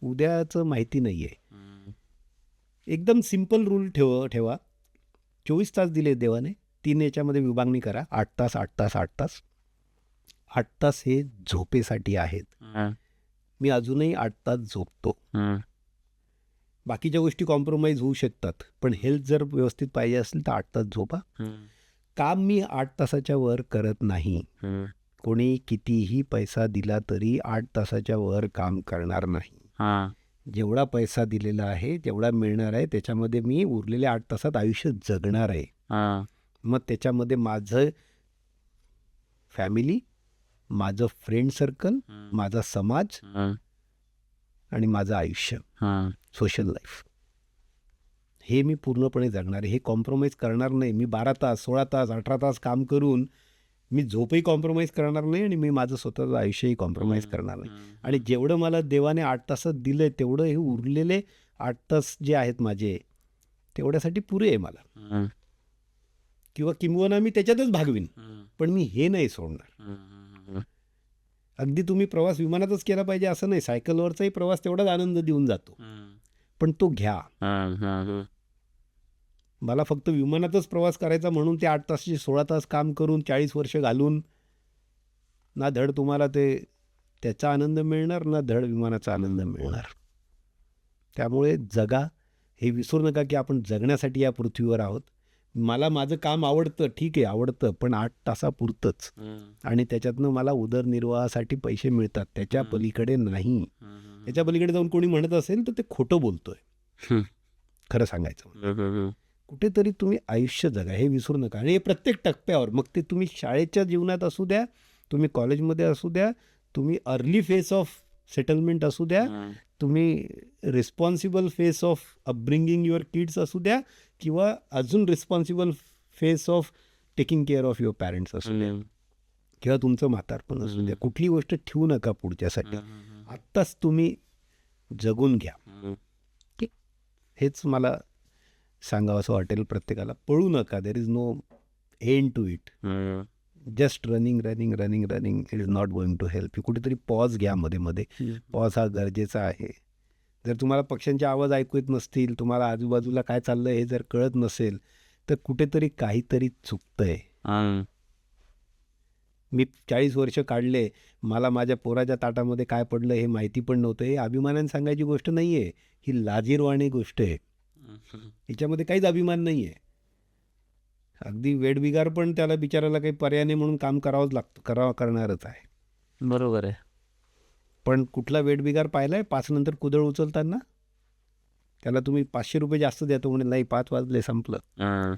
उद्याचं माहिती नाही आहे. एकदम सिम्पल रूल ठेवा. 24 तास दिले देवाने, 3 याच्यामध्ये विभागणी करा. 8 तास 8 तास 8 तास 8 तास हे झोपेसाठी आहेत. मी अजूनही 8 तास झोपतो. बाकीच्या गोष्टी कॉम्प्रोमाइज होऊ शकतात, पण हेल्थ जर व्यवस्थित पाहिजे असेल तर 8 तास झोपा. काम मी 8 तासाच्या वर करत नाही. कोणी कितीही पैसा दिला तरी 8 तासाच्या वर काम करणार नाही. जेवढा पैसा दिलेला आहे, जेवढा मिळणार आहे, त्याच्यामध्ये मी उरलेल्या 8 तासात आयुष्य जगणार आहे. मग त्याच्यामध्ये माझं फॅमिली, माझं फ्रेंड सर्कल, माझा समाज आणि माझं आयुष्य, सोशल लाईफ, हे मी पूर्णपणे जगणार आहे. हे कॉम्प्रोमाइज करणार नाही. मी 12 तास 16 तास 18 तास काम करून मी झोपही कॉम्प्रोमाइज करणार नाही आणि मी माझं स्वतःचं आयुष्यही कॉम्प्रोमाइज करणार नाही. आणि जेवढं मला देवाने 8 तासात दिलं आहे, तेवढं हे उरलेले 8 तास जे आहेत माझे, तेवढ्यासाठी पुरे आहे मला. किंवा किंबहुना मी त्याच्यातच भागवीन, पण मी हे नाही सोडणार. अगदी तुम्ही प्रवास विमानातच केला पाहिजे असं नाही. सायकलवरचाही प्रवास तेवढाच आनंद देऊन जातो, पण तो घ्या. मला फक्त विमानातच प्रवास करायचा म्हणून ते 8 तासाचे 16 तास काम करून 40 वर्ष घालून ना धड तुम्हाला त्याचा आनंद मिळणार ना धड विमानाचा आनंद मिळणार. त्यामुळे जगा, हे विसरू नका की आपण जगण्यासाठी या पृथ्वीवर आहोत. मला माझं काम आवडतं, ठीक आहे, आवडतं, पण 8 तासापुरतंच, आणि त्याच्यातनं मला उदरनिर्वाहासाठी पैसे मिळतात, त्याच्या पलीकडे नाही. त्याच्या पलीकडे जाऊन कोणी म्हणत असेल तर ते खोटं बोलतोय. खरं सांगायचं कुठेतरी तुम्ही आयुष्य जगा, हे विसरू नका. आणि हे प्रत्येक टप्प्यावर, मग ते तुम्ही शाळेच्या जीवनात असू द्या, तुम्ही कॉलेजमध्ये असू द्या, तुम्ही अर्ली फेज ऑफ सेटलमेंट असू द्या, तुम्ही responsible face of upbringing your kids असू द्या, किंवा अजून responsible face of taking care of your parents असू द्या, किंवा तुमचं म्हातारपण असू द्या, कुठली गोष्ट ठेवू नका पुढच्यासाठी. आत्ताच तुम्ही जगून घ्या. हेच मला सांगावं असं वाटेल प्रत्येकाला. पळू नका. There is no end to it. Just running running running running it is not going to help you. कुठेतरी पॉज घ्या मध्ये. पॉज हा गरजेचा आहे. जर तुम्हाला पक्ष्यांचे आवाज ऐकू येत नसतील, तुम्हाला आजूबाजूला काय चाललं हे जर कळत नसेल, तर कुठेतरी काहीतरी चुकतंय. मी 40 वर्ष काढले, मला माझ्या पोराच्या ताटामध्ये काय पडलं हे माहिती पण नव्हतं. हे अभिमानाने सांगायची गोष्ट नाही आहे, ही लाजिरवाणी गोष्ट आहे. हिच्यामध्ये काहीच अभिमान नाही आहे. अगदी वेडबिगार पण त्याला बिचारायला काही पर्याय नाही म्हणून काम करावंच लागतं, करणारच आहे. बरोबर आहे. पण कुठला वेडबिगार पाहिलाय 5 नंतर कुदळ उचलताना? त्याला तुम्ही 500 रुपये जास्त देतो म्हणे, नाही 5 वाजले संपलं.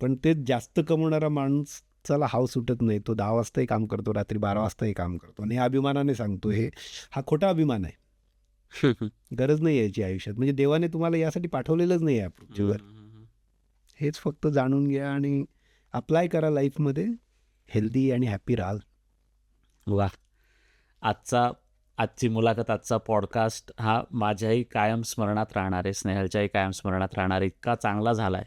पण ते जास्त कमवणारा माणसाला हाव सुटत नाही. तो 10 वाजताही काम करतो, रात्री 12 वाजताही काम करतो, आणि हे अभिमानाने सांगतो. हा खोटा अभिमान आहे. गरज नाही याची आयुष्यात. म्हणजे देवाने तुम्हाला यासाठी पाठवलेलंच नाही आहे पृथ्वीवर. हेच फक्त जाणून घ्या आणि अप्लाय करा लाईफमध्ये. हेल्दी आणि हॅपी राहाल. वा. आजची मुलाखत, आजचा पॉडकास्ट हा माझ्याही कायम स्मरणात राहणार आहे, स्नेहलच्याही कायम स्मरणात राहणार आहे. इतका चांगला झाला आहे.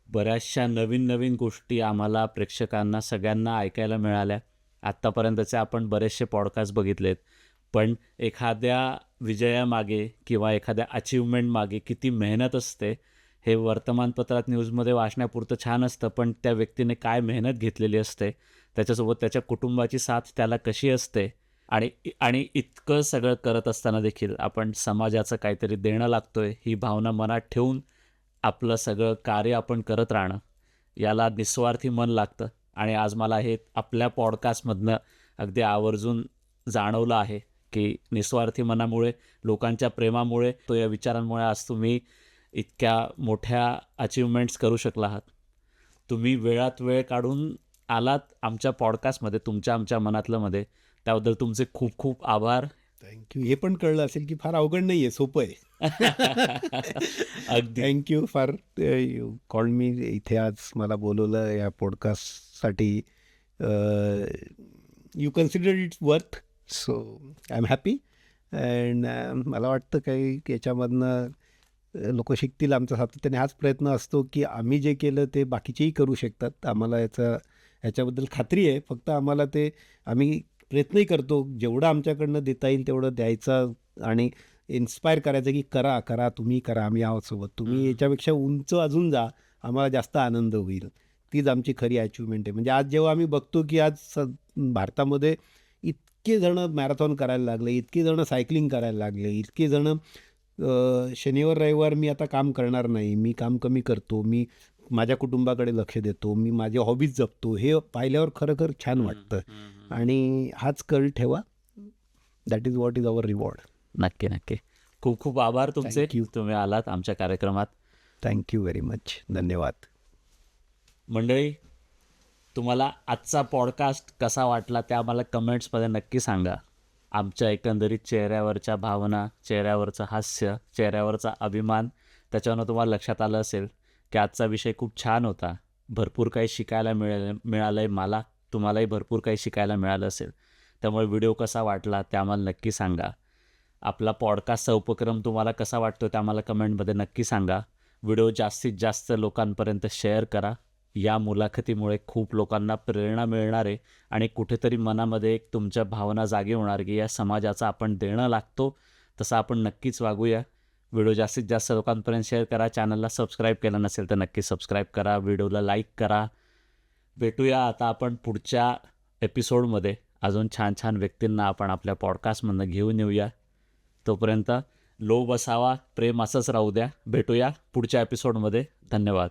बऱ्याचशा नवीन गोष्टी आम्हाला, प्रेक्षकांना, सगळ्यांना ऐकायला मिळाल्या. आत्तापर्यंतचे आपण बरेचसे पॉडकास्ट बघितलेत, पण एखाद्या विजयामागे किंवा एखाद्या अचिव्हमेंट मागे किती मेहनत असते हे वर्तमानपत्रात, न्यूजमध्ये वाचण्यापुरतं छान असतं, पण त्या व्यक्तीने काय मेहनत घेतलेली असते, त्याच्यासोबत त्याच्या कुटुंबाची साथ त्याला कशी असते, आणि इतकं सगळं करत असताना देखील आपण समाजाचं काहीतरी देणं लागतोय ही भावना मनात ठेवून आपलं सगळं कार्य आपण करत राहणं, याला निस्वार्थी मन लागतं. आणि आज मला हे आपल्या पॉडकास्टमधनं अगदी आवर्जून जाणवलं आहे की निस्वार्थी मनामुळे, लोकांच्या प्रेमामुळे, तो या विचारांमुळे आज तुम्ही इतक्या मोठ्या अचिव्हमेंट्स करू शकला आहात. तुम्ही वेळात वेळ काढून आलात आमच्या पॉडकास्टमध्ये, आमच्या मनातलं मध्ये, त्याबद्दल तुमचे खूप खूप आभार. थँक्यू. हे पण कळलं असेल की फार अवघड नाही आहे, सोपं आहे. अगदी. Thank you for you called me. इथे आज मला बोलवलं या पॉडकास्टसाठी. You consider it's worth, so I'm happy. And मला वाटतं काही याच्यामधनं लोक शिकतील. आमचा सातत्याने हाच प्रयत्न असतो की आम्ही जे केलं ते बाकीचेही करू शकतात. आम्हाला ह्याच्याबद्दल खात्री आहे. फक्त आम्हाला आम्ही प्रयत्नही करतो जेवढं आमच्याकडनं देता येईल तेवढं द्यायचं आणि इन्स्पायर करायचं की करा करा, तुम्ही करा, आम्ही आहोत सोबत, तुम्ही याच्यापेक्षा उंच अजून जा, आम्हाला जास्त आनंद होईल. तीच आमची खरी अचिव्हमेंट आहे. म्हणजे आज जेव्हा आम्ही बघतो की आज भारतामध्ये इतके जणं मॅरेथॉन करायला लागले, इतके जणं सायकलिंग करायला लागले, इतके जणं शनिवार रविवार मी आता काम करणार नाही, मी काम कमी करतो, मी माझ्या कुटुंबाकडे लक्ष देतो, मी माझे हॉबीज जपतो, हे पाहिल्यावर खरं छान वाटतं. आणि हाच कल ठेवा. That is what is our reward. नक्की नक्की. खूप खूप आभार तुमचे. तुम्ही आलात आमच्या कार्यक्रमात. Thank you very much. धन्यवाद. मंडळी, तुम्हाला आजचा पॉडकास्ट कसा वाटला ते आम्हाला कमेंट्समध्ये नक्की सांगा. आमच्या एकंदरीत चेहऱ्यावरच्या भावना, चेहऱ्यावरचं हास्य, चेहऱ्यावरचा अभिमान, त्याच्यावरून तुम्हाला लक्षात आलं असेल की आजचा विषय खूप छान होता. भरपूर काही शिकायला मिळालं आहे मला, तुम्हालाही भरपूर काही शिकायला मिळालं असेल. त्यामुळे व्हिडिओ कसा वाटला ते आम्हाला नक्की सांगा. आपला पॉडकास्टचा उपक्रम तुम्हाला कसा वाटतो ते आम्हाला कमेंटमध्ये नक्की सांगा. व्हिडिओ जास्तीत जास्त लोकांपर्यंत शेअर करा. या मुलाखतीमुळे खूप लोकांना प्रेरणा मिळणार आहे आणि कुठेतरी मनामध्ये एक तुमच्या भावना जागी होणार की या समाजाचा आपण देणं लागतो, तसं आपण नक्कीच वागूया. व्हिडिओ जास्तीत जास्त लोकांपर्यंत शेअर करा. चॅनलला सबस्क्राईब केलं नसेल तर नक्की सबस्क्राईब करा. व्हिडिओला लाईक करा. भेटूया आता आपण पुढच्या एपिसोडमध्ये. अजून छान छान व्यक्तींना आपण आपल्या पॉडकास्टमधनं घेऊन येऊया. तोपर्यंत लो बसावा, प्रेम असंच राहू द्या. भेटूया पुढच्या एपिसोडमध्ये. धन्यवाद.